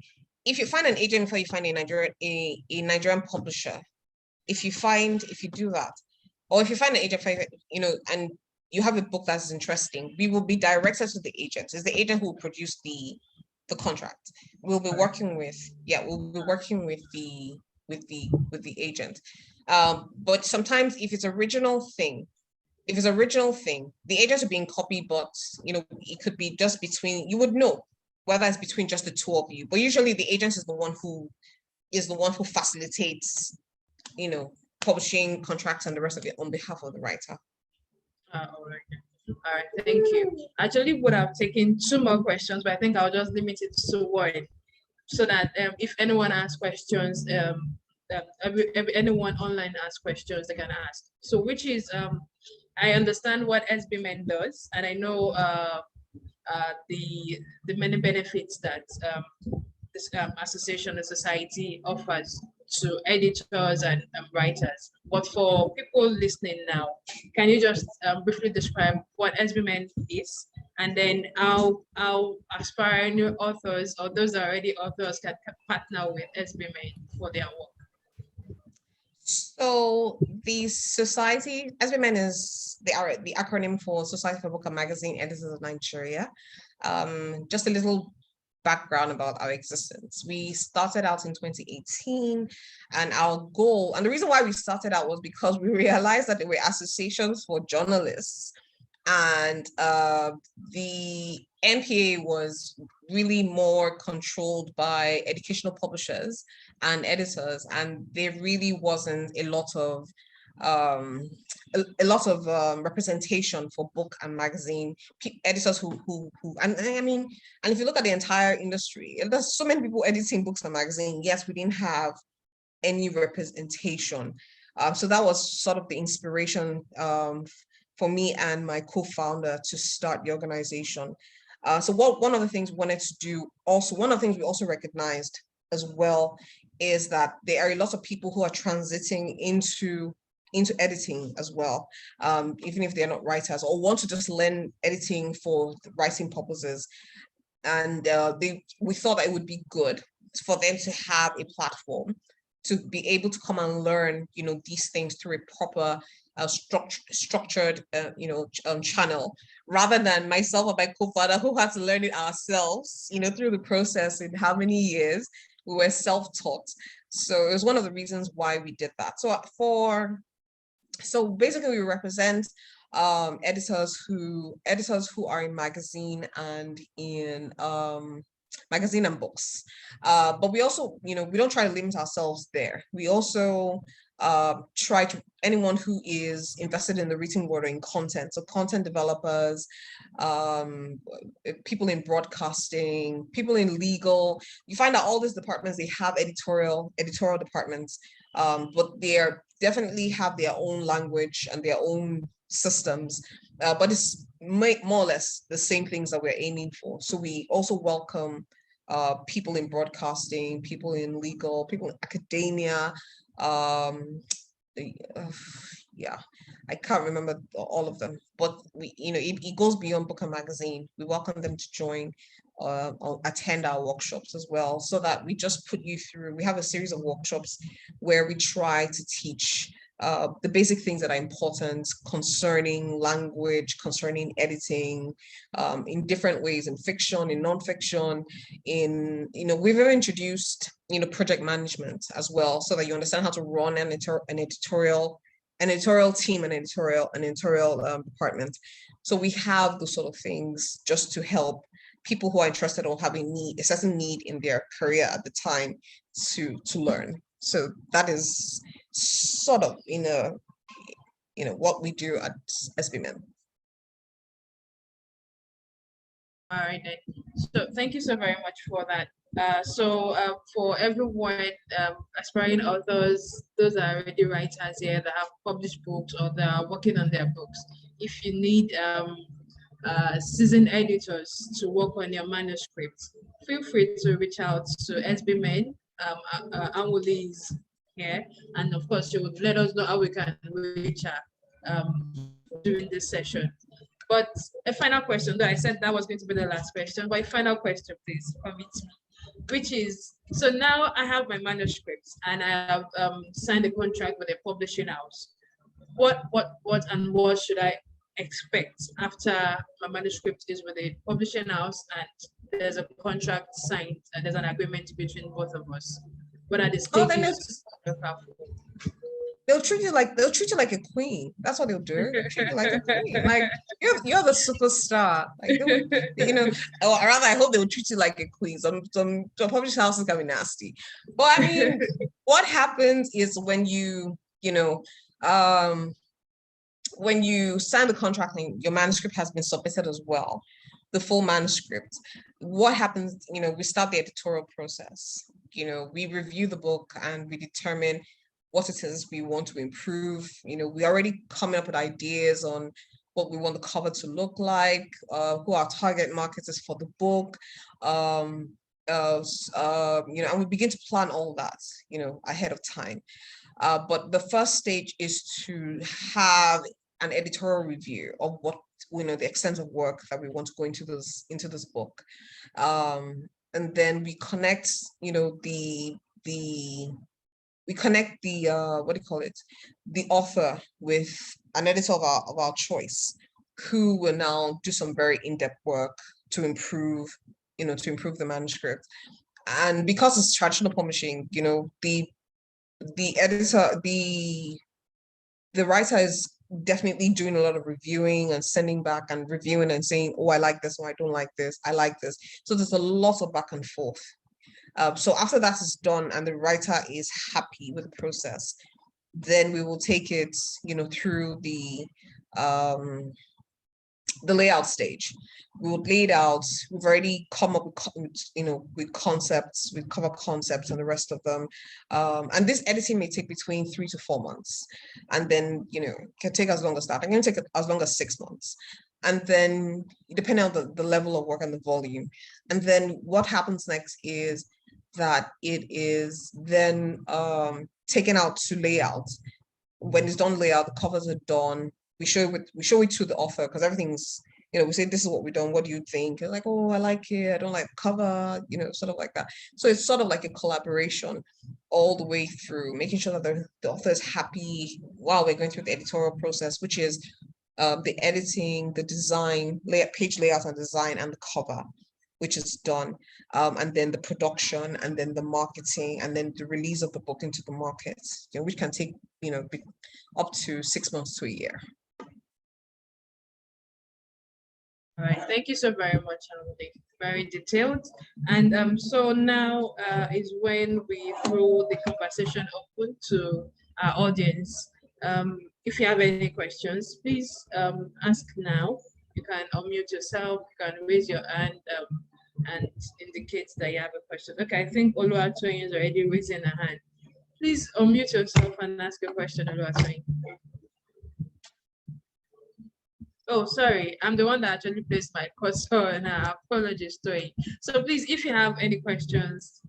if you find an agent before you find a Nigerian publisher, if you do that, or if you find an agent, and you have a book that's interesting, we will be directed to the agent. It's the agent who will produce the contract. We'll be working with the agent. But sometimes if it's original thing, the agents are being copied, but it could be just between, you would know whether it's between just the two of you. But usually the agent is the one who facilitates, publishing contracts and the rest of it on behalf of the writer. All right, thank you. Actually, would have taken 2 more questions, but I think I'll just limit it to 1, so that if anyone asks questions, anyone online asks questions, they can ask. So, which is I understand what SBMN does, and I know the many benefits that this association, the society offers to editors and writers. But for people listening now, can you just briefly describe what SBMN is and then how aspiring new authors or those that are already authors can partner with SBMN for their work. So the society, SBMN is the acronym for Society for Book and Magazine Editors of Nigeria. Just a little background about our existence. We started out in 2018, and our goal, and the reason why we started out was because we realized that there were associations for journalists, and the NPA was really more controlled by educational publishers and editors, and there really wasn't a lot of representation for book and magazine editors who and I mean, and if you look at the entire industry, there's so many people editing books and magazines, yes, we didn't have any representation. So that was sort of the inspiration for me and my co-founder to start the organization. So one of the things we wanted to do, also one of the things we also recognized as well, is that there are a lot of people who are transiting into editing as well, even if they're not writers or want to just learn editing for writing purposes. And we thought that it would be good for them to have a platform to be able to come and learn, these things through a proper structured, channel, rather than myself and my co-founder who had to learn it ourselves, through the process in how many years we were self-taught. So it was one of the reasons why we did that. So basically we represent editors who are in magazine and in magazine and books. But we also, we don't try to limit ourselves there. We also try to anyone who is invested in the written word or in content. So content developers, people in broadcasting, people in legal. You find out all these departments, they have editorial departments, but they definitely have their own language and their own systems. But it's more or less the same things that we're aiming for. So we also welcome people in broadcasting, people in legal, people in academia. Yeah, I can't remember all of them, but it goes beyond book and magazine. We welcome them to join or attend our workshops as well, so that we just put you through. We have a series of workshops where we try to teach the basic things that are important concerning language, concerning editing, in different ways, in fiction, in nonfiction, we've even introduced, project management as well, so that you understand how to run an editorial team, an editorial department. So we have those sort of things just to help people who are interested or have a certain need in their career at the time to learn. So that is sort of what we do at SBMN. All right, then. So thank you so very much for that. For everyone, aspiring authors, those are already writers here that have published books or that are working on their books, if you need seasoned editors to work on your manuscript, feel free to reach out to SBMN. Anwuli is here, and of course, she would let us know how we can reach her during this session. But a final question, though I said that was going to be the last question, but a final question, please, permit me, which is, so now I have my manuscript and I have signed a contract with a publishing house. What should I expect after my manuscript is with a publishing house and there's a contract signed and there's an agreement between both of us? What are the stages? They'll treat you like a queen. That's what they'll do. They'll treat you like a queen. Like you're the superstar. Like or rather, I hope they'll treat you like a queen. Some publishing houses can be nasty. But I mean, what happens is when you sign the contract and your manuscript has been submitted as well, the full manuscript, what happens, we start the editorial process. We review the book and we determine what it is we want to improve. We're already coming up with ideas on what we want the cover to look like, who our target market is for the book, and we begin to plan all that, ahead of time. But the first stage is to have an editorial review of what, the extent of work that we want to go into this book. And then we connect, we connect the what do you call it, the author with an editor of our choice, who will now do some very in-depth work to improve the manuscript. And because it's traditional publishing, the editor, the writer is definitely doing a lot of reviewing and sending back and reviewing and saying, oh, I like this, or I don't like this, I like this. So there's a lot of back and forth. So after that is done and the writer is happy with the process, then we will take it, through the layout stage. We will lay it out. We've already come up with concepts, with cover concepts and the rest of them. And this editing may take between 3 to 4 months. And then, can take as long as that. I'm going to take as long as 6 months. And then depending on the level of work and the volume. And then what happens next is that it is then taken out to layout. When it's done layout, the covers are done. We show it to the author, because everything's, we say, this is what we've done, what do you think? They're like, oh, I like it, I don't like the cover, sort of like that. So it's sort of like a collaboration all the way through, making sure that the author is happy while we're going through the editorial process, which is the editing, the design, page layout and design, and the cover, which is done, and then the production, and then the marketing, and then the release of the book into the market, which can take, up to 6 months to a year. All right, thank you so very much, Anwuli. Very detailed. And so now is when we throw the conversation open to our audience. If you have any questions, please ask now. You can unmute yourself, you can raise your hand and indicate that you have a question. Okay, I think Oluwatoyin is already raising a hand. Please unmute yourself and ask a question, Oluwatoyin. Oh, sorry, I'm the one that actually placed my cursor, and apologies to it. So please, if you have any questions,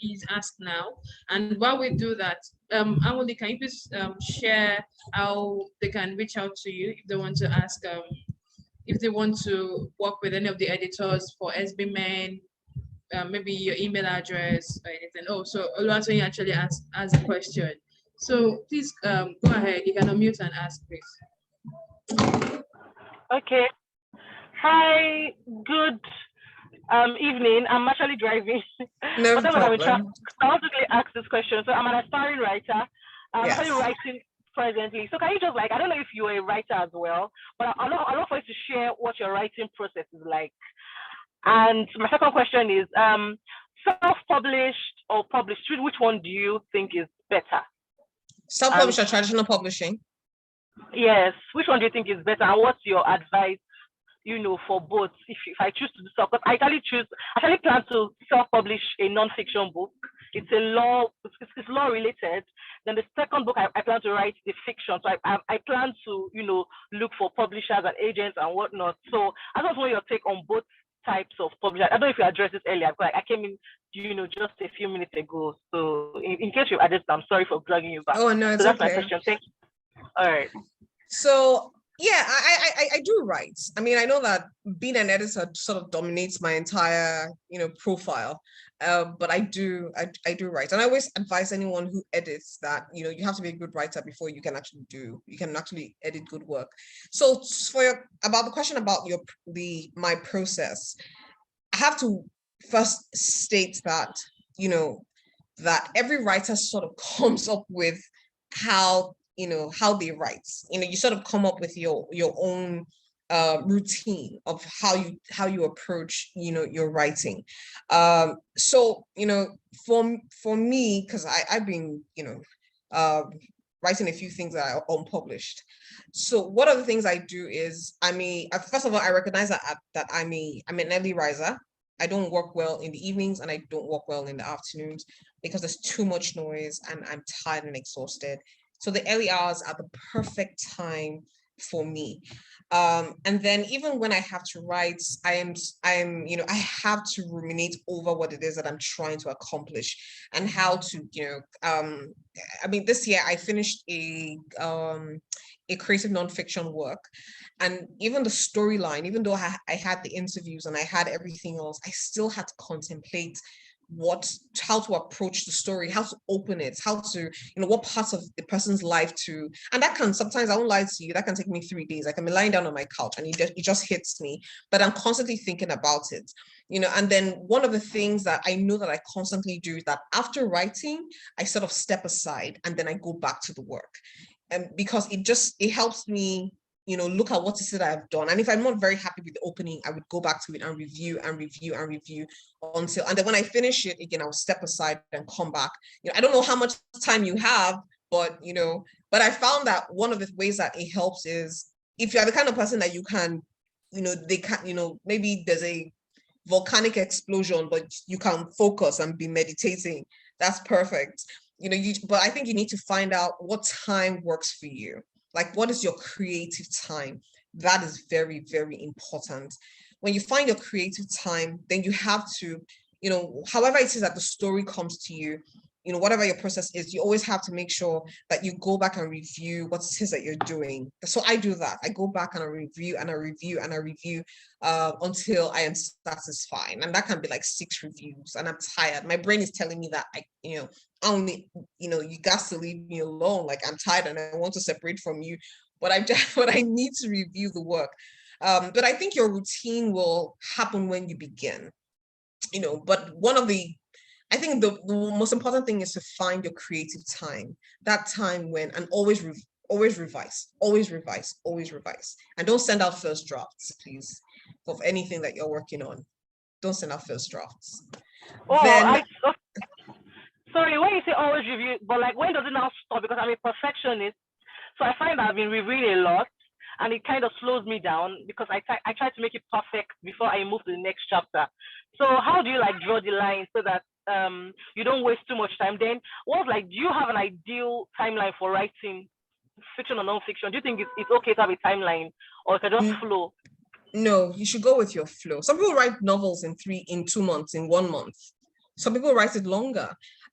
please ask now. And while we do that, Anwuli, can you please share how they can reach out to you if they want to ask, if they want to work with any of the editors for SB Men, maybe your email address or anything. Oh, so Oluwatoyin actually asked a question. So please go ahead, you can unmute and ask, please. Okay. Hi, good evening. I'm actually driving. No problem. I want to ask this question. So I'm an aspiring writer. I'm Yes. actually writing presently. So can you just, I don't know if you're a writer as well, but I'd love for you to share what your writing process is like. And my second question is, self-published or published, which one do you think is better? Self-published or traditional publishing? Yes, which one do you think is better, and what's your advice, for both? If I choose to do so, because I actually plan to self-publish a non-fiction book. It's it's law related. Then the second book I plan to write the fiction. So I plan to look for publishers and agents and whatnot. So I just want your take on both types of publishers. I don't know if you addressed this earlier, because I came in just a few minutes ago. So in case you addressed, I'm sorry for dragging you back. Oh no, it's so that's okay. my question. Thank you. All right. So yeah, I do write. I mean, I know that being an editor sort of dominates my entire profile, but I do write, and I always advise anyone who edits that you have to be a good writer before you can actually edit good work. So about the question about my process, I have to first state that that every writer sort of comes up with how they write. You sort of come up with your own routine of how you approach your writing. So for me, because I've been writing a few things that are unpublished. So one of the things I do is first of all, I recognize that I'm an early riser. I don't work well in the evenings, and I don't work well in the afternoons because there's too much noise and I'm tired and exhausted. So the early hours are the perfect time for me. And then even when I have to write, I have to ruminate over what it is that I'm trying to accomplish and how to, I mean, this year I finished a creative nonfiction work, and even the storyline, even though I had the interviews and I had everything else, I still had to contemplate how to approach the story, how to open it, how to, what parts of the person's life to, and that can sometimes, I won't lie to you, that can take me 3 days. I can be lying down on my couch and it just hits me, but I'm constantly thinking about it, and then one of the things that I know that I constantly do is that after writing, I sort of step aside and then I go back to the work. And because it helps me, look at what it is that I've done. And if I'm not very happy with the opening, I would go back to it and review and review and review and then when I finish it again, I'll step aside and come back. I don't know how much time you have, but I found that one of the ways that it helps is if you're the kind of person that you can, they can, maybe there's a volcanic explosion, but you can focus and be meditating. That's perfect. But I think you need to find out what time works for you. Like, what is your creative time? That is very, very important. When you find your creative time, then you have to, however it is that the story comes to you, whatever your process is, you always have to make sure that you go back and review what it is that you're doing. So I do that. I go back and I review and I review and I review until I am satisfied. And that can be like 6 reviews and I'm tired. My brain is telling me that I only, you got to leave me alone. Like, I'm tired and I want to separate from you, but I need to review the work. But I think your routine will happen when you begin, but I think the most important thing is to find your creative time, that time when, and always revise, always revise, always revise. And don't send out first drafts, please, of anything that you're working on. Don't send out first drafts. Sorry, when you say always review, but like, when does it now stop? Because I'm a perfectionist, so I find that I've been reviewing a lot, and it kind of slows me down because I try to make it perfect before I move to the next chapter. So how do you like draw the line so that you don't waste too much time? Then do you have an ideal timeline for writing fiction or non-fiction? Do you think it's okay to have a timeline, or can just flow? No, you should go with your flow. Some people write novels in 2 months, in 1 month. Some people write it longer.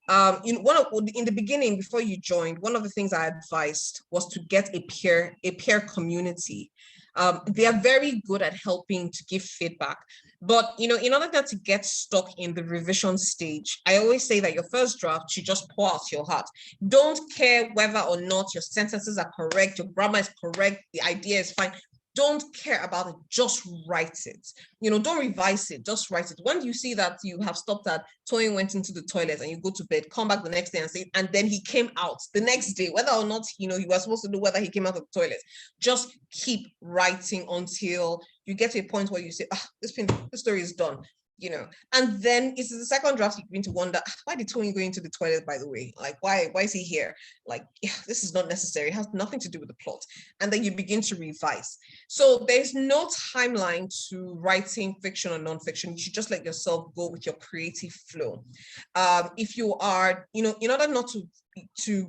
In the beginning, before you joined, one of the things I advised was to get a peer community. They are very good at helping to give feedback, but in order not to get stuck in the revision stage, I always say that your first draft, you just pour out your heart. Don't care whether or not your sentences are correct, your grammar is correct, the idea is fine. Don't care about it, just write it. Don't revise it, just write it. When you see that you have stopped at Toyin went into the toilet and you go to bed, come back the next day and say, and then he came out the next day, whether or not, you were supposed to know whether he came out of the toilet, just keep writing until you get to a point where you say, this story is done. And then it's the second draft you begin to wonder, why did Tony go into the toilet, by the way? Like, why is he here? Like, this is not necessary. It has nothing to do with the plot. And then you begin to revise. So there's no timeline to writing fiction or nonfiction. You should just let yourself go with your creative flow. If you are, in order not to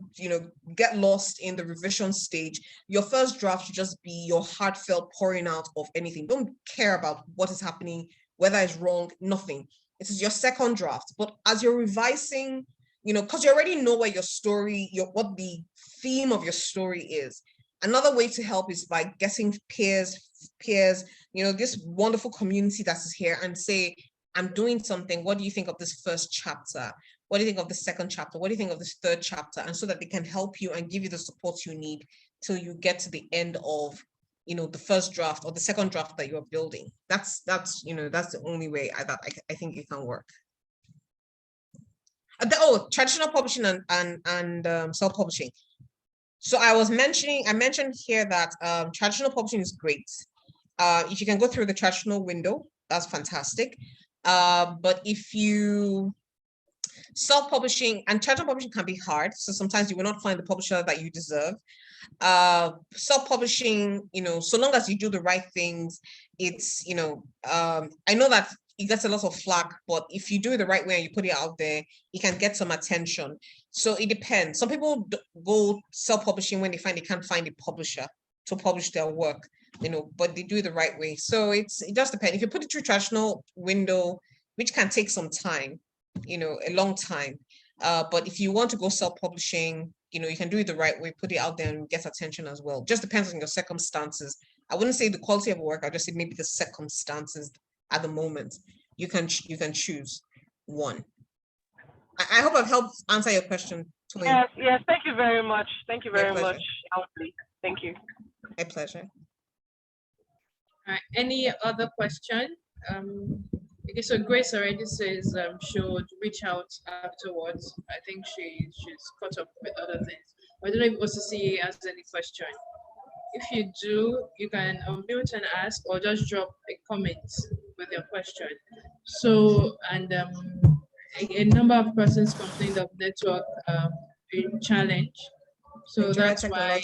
get lost in the revision stage, your first draft should just be your heartfelt pouring out of anything. Don't care about what is happening, whether it's wrong, nothing. It is your second draft. But as you're revising, because you already know where your story, what the theme of your story is. Another way to help is by getting peers, this wonderful community that is here, and say, I'm doing something. What do you think of this first chapter? What do you think of the second chapter? What do you think of this third chapter? And so that they can help you and give you the support you need till you get to the end of the first draft or the second draft that you're building. That's the only way I think it can work. Traditional publishing and self-publishing. So I mentioned here that traditional publishing is great. If you can go through the traditional window, that's fantastic. But if you self-publishing and traditional publishing can be hard, so sometimes you will not find the publisher that you deserve. Self-publishing, so long as you do the right things, it's I know that it gets a lot of flack, but if you do it the right way and you put it out there, you can get some attention. So it depends. Some people go self-publishing when they find they can't find a publisher. to publish their work, but they do it the right way. So it just depends. If you put it through traditional window, which can take some time, a long time. But if you want to go self-publishing, you can do it the right way, put it out there and get attention as well. Just depends on your circumstances. I wouldn't say the quality of work, I'll just say maybe the circumstances at the moment. You can choose one. I hope I've helped answer your question. Yes, thank you very much. Thank you very much, Anwuli. Thank you. My pleasure. All right, any other question? Okay, so Grace already says she would reach out afterwards. I think she's caught up with other things. I don't know if OCCA has any question. If you do, you can unmute and ask, or just drop a comment with your question. So, and a number of persons complained of network challenge. So that's why,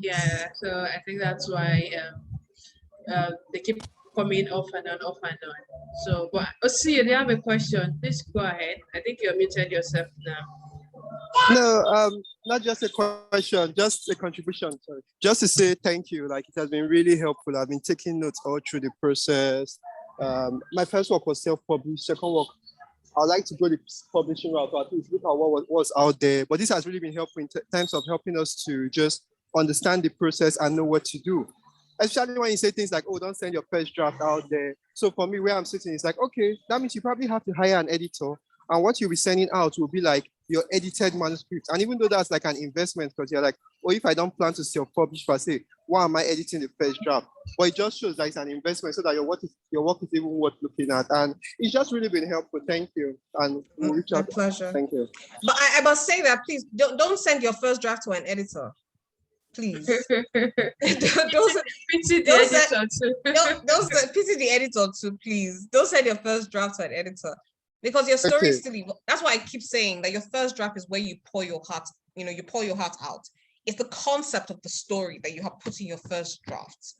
yeah. So I think that's why they keep coming off and on, off and on. So, but see, you have a question. Please go ahead. I think you're muted yourself now. No, not just a question, just a contribution. Sorry. Just to say thank you. Like, it has been really helpful. I've been taking notes all through the process. My first work was self-published. Second work, I'd like to go the publishing route, or at least look at what was out there. But this has really been helpful in terms of helping us to just understand the process and know what to do. Especially when you say things like, oh, don't send your first draft out there. So for me, where I'm sitting, it's like, okay, that means you probably have to hire an editor. And what you'll be sending out will be like your edited manuscript. And even though that's like an investment, because you're like, oh, if I don't plan to self-publish per se, why am I editing the first draft? But it just shows that it's an investment so that your work is even worth looking at. And it's just really been helpful. Thank you. And my pleasure. Thank you. But I must say that, please don't send your first draft to an editor. Please. Pity the editor too, please. Don't send your first draft to an editor. Because your story is still, that's why I keep saying that your first draft is where you pour your heart, you pour your heart out. It's the concept of the story that you have put in your first draft.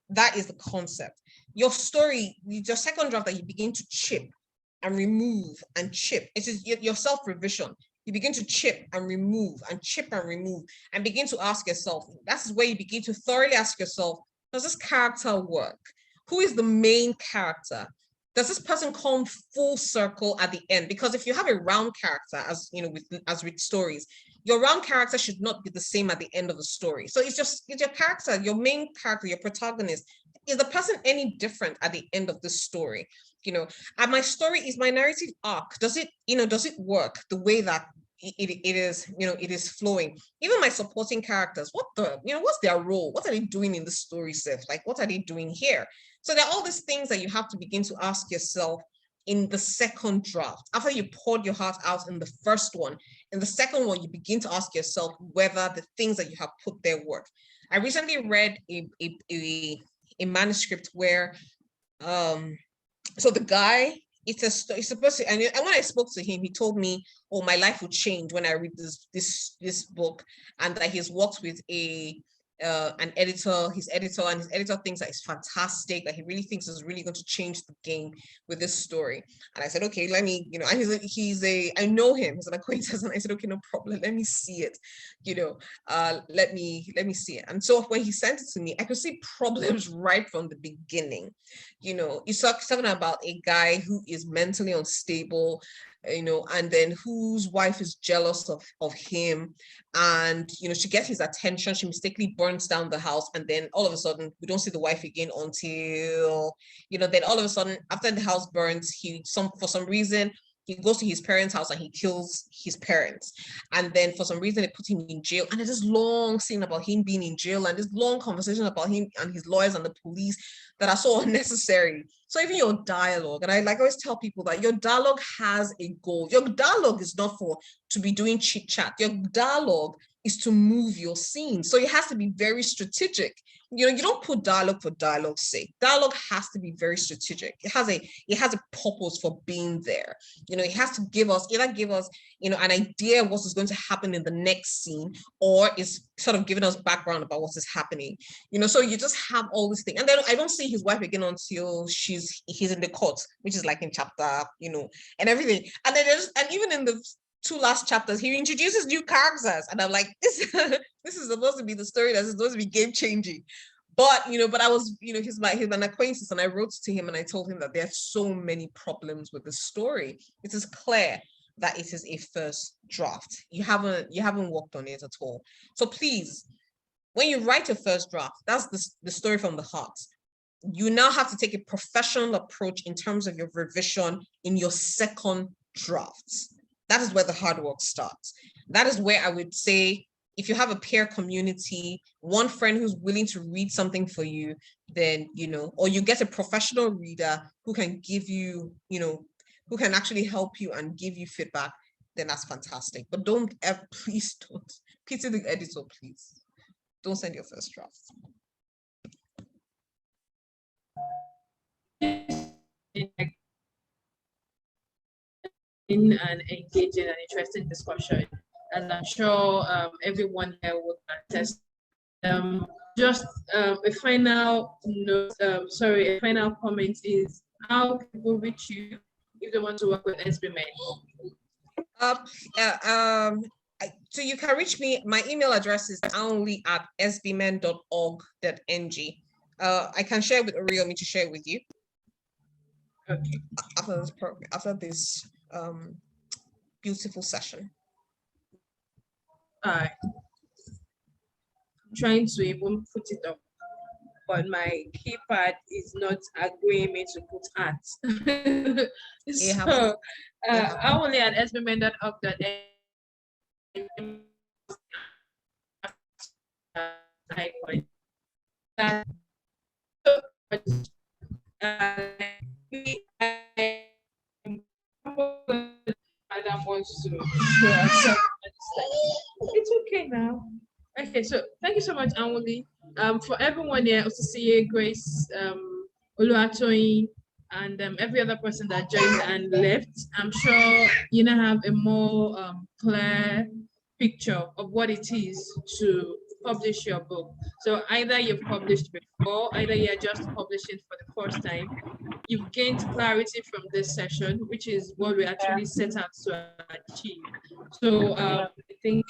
That is the concept. Your story, your second draft that you begin to chip and remove and chip. It is your self-revision. You begin to chip and remove and chip and remove and begin to ask yourself, that's where you begin to thoroughly ask yourself, does this character work? Who is the main character? Does this person come full circle at the end? Because if you have a round character, as with stories, your round character should not be the same at the end of the story. So it's your character, your main character, your protagonist. Is the person any different at the end of the story? And my story is my narrative arc. Does it work the way that it is flowing? Even my supporting characters, what's their role? What are they doing in the story set? Like, what are they doing here? So there are all these things that you have to begin to ask yourself in the second draft. After you poured your heart out in the first one, in the second one, you begin to ask yourself whether the things that you have put there work. I recently read a manuscript where, so the guy, it's supposed to, and when I spoke to him, he told me, oh, my life will change when I read this book, and that he's worked with an editor, his editor thinks that it's fantastic, that he really thinks is really going to change the game with this story. And I said, okay, let me, and I know him, he's an acquaintance, and I said, okay, no problem, let me see it, let me see it. And so when he sent it to me, I could see problems right from the beginning. He's talking about a guy who is mentally unstable, and then whose wife is jealous of him, and she gets his attention, she mistakenly burns down the house, and then all of a sudden we don't see the wife again until then all of a sudden after the house burns, for some reason he goes to his parents' house and he kills his parents, and then for some reason they put him in jail, and there's this long scene about him being in jail and this long conversation about him and his lawyers and the police that are so unnecessary. So even your dialogue, and I always tell people that your dialogue has a goal. Your dialogue is not to be doing chit chat. Your dialogue is to move your scene. So it has to be very strategic. You don't put dialogue for dialogue's sake. Dialogue has to be very strategic. It has a purpose for being there. It has to either give us an idea of what is going to happen in the next scene, or is sort of giving us background about what is happening. So you just have all these things. And then I don't see his wife again until he's in the court, which is like in chapter, and everything. And then and even in the two last chapters, he introduces new characters, and I'm like, this is supposed to be the story that's supposed to be game changing. But but I was, he's an acquaintance, and I wrote to him and I told him that there are so many problems with the story. It is clear that it is a first draft. You haven't worked on it at all. So please, when you write a first draft, that's the story from the heart. You now have to take a professional approach in terms of your revision in your second draft. That is where the hard work starts. That is where I would say, if you have a peer community, one friend who's willing to read something for you, then, or you get a professional reader who can give you, who can actually help you and give you feedback, then that's fantastic. But please don't, pity the editor, please. Don't send your first draft. In an engaging and interesting discussion, and I'm sure everyone here will attest. Just a final note, a final comment is how people reach you if they want to work with SBMen. So you can reach me. My email address is anwuli@sbmen.org.ng. I can share with Oriomi to share with you. Okay. After this beautiful session. I'm trying to even put it up, but my keypad is not agreeing me to put at. So Anwuli at sbmen.org.ng. Madam wants to show herself. It's okay now. Okay, so thank you so much, Anwuli. For everyone here, Osisiye, Grace, Oluwatoyin, and every other person that joined and left, I'm sure you now have a more clear picture of what it is to publish your book. So either you've published before, either you're just publishing for the first time. You've gained clarity from this session, which is what we actually set out to achieve. So I think,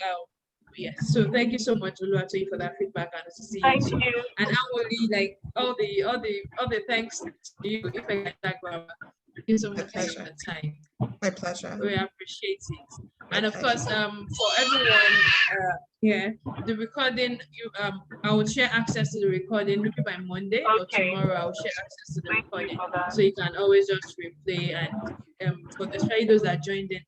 yes. So thank you so much, Oluwatoyin, for that feedback, and to see Thank you. you. And Anwuli, like all the thanks to you. If I get that grammar, thank you so much for your time. My pleasure. We appreciate it. And of course, for everyone here, the recording, I will share access to the recording maybe by Monday or tomorrow. I will share access to the recording, so you can always just replay, and for especially those that joined in,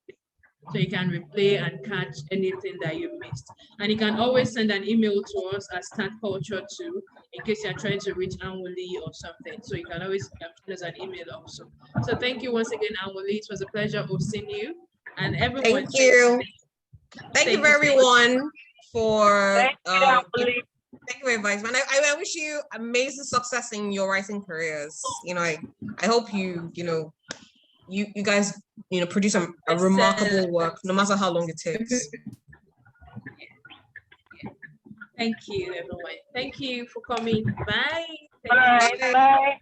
so you can replay and catch anything that you missed. And you can always send an email to us at StartCulture too, in case you're trying to reach Anwuli or something. So you can always send us an email also. So thank you once again, Anwuli. It was a pleasure hosting you. And everyone. Thank you. Thank you everyone for thank you for advisement. I wish you amazing success in your writing careers. I hope you guys produce a remarkable work, no matter how long it takes. Thank you, everyone. Thank you for coming. Bye. Bye. Bye.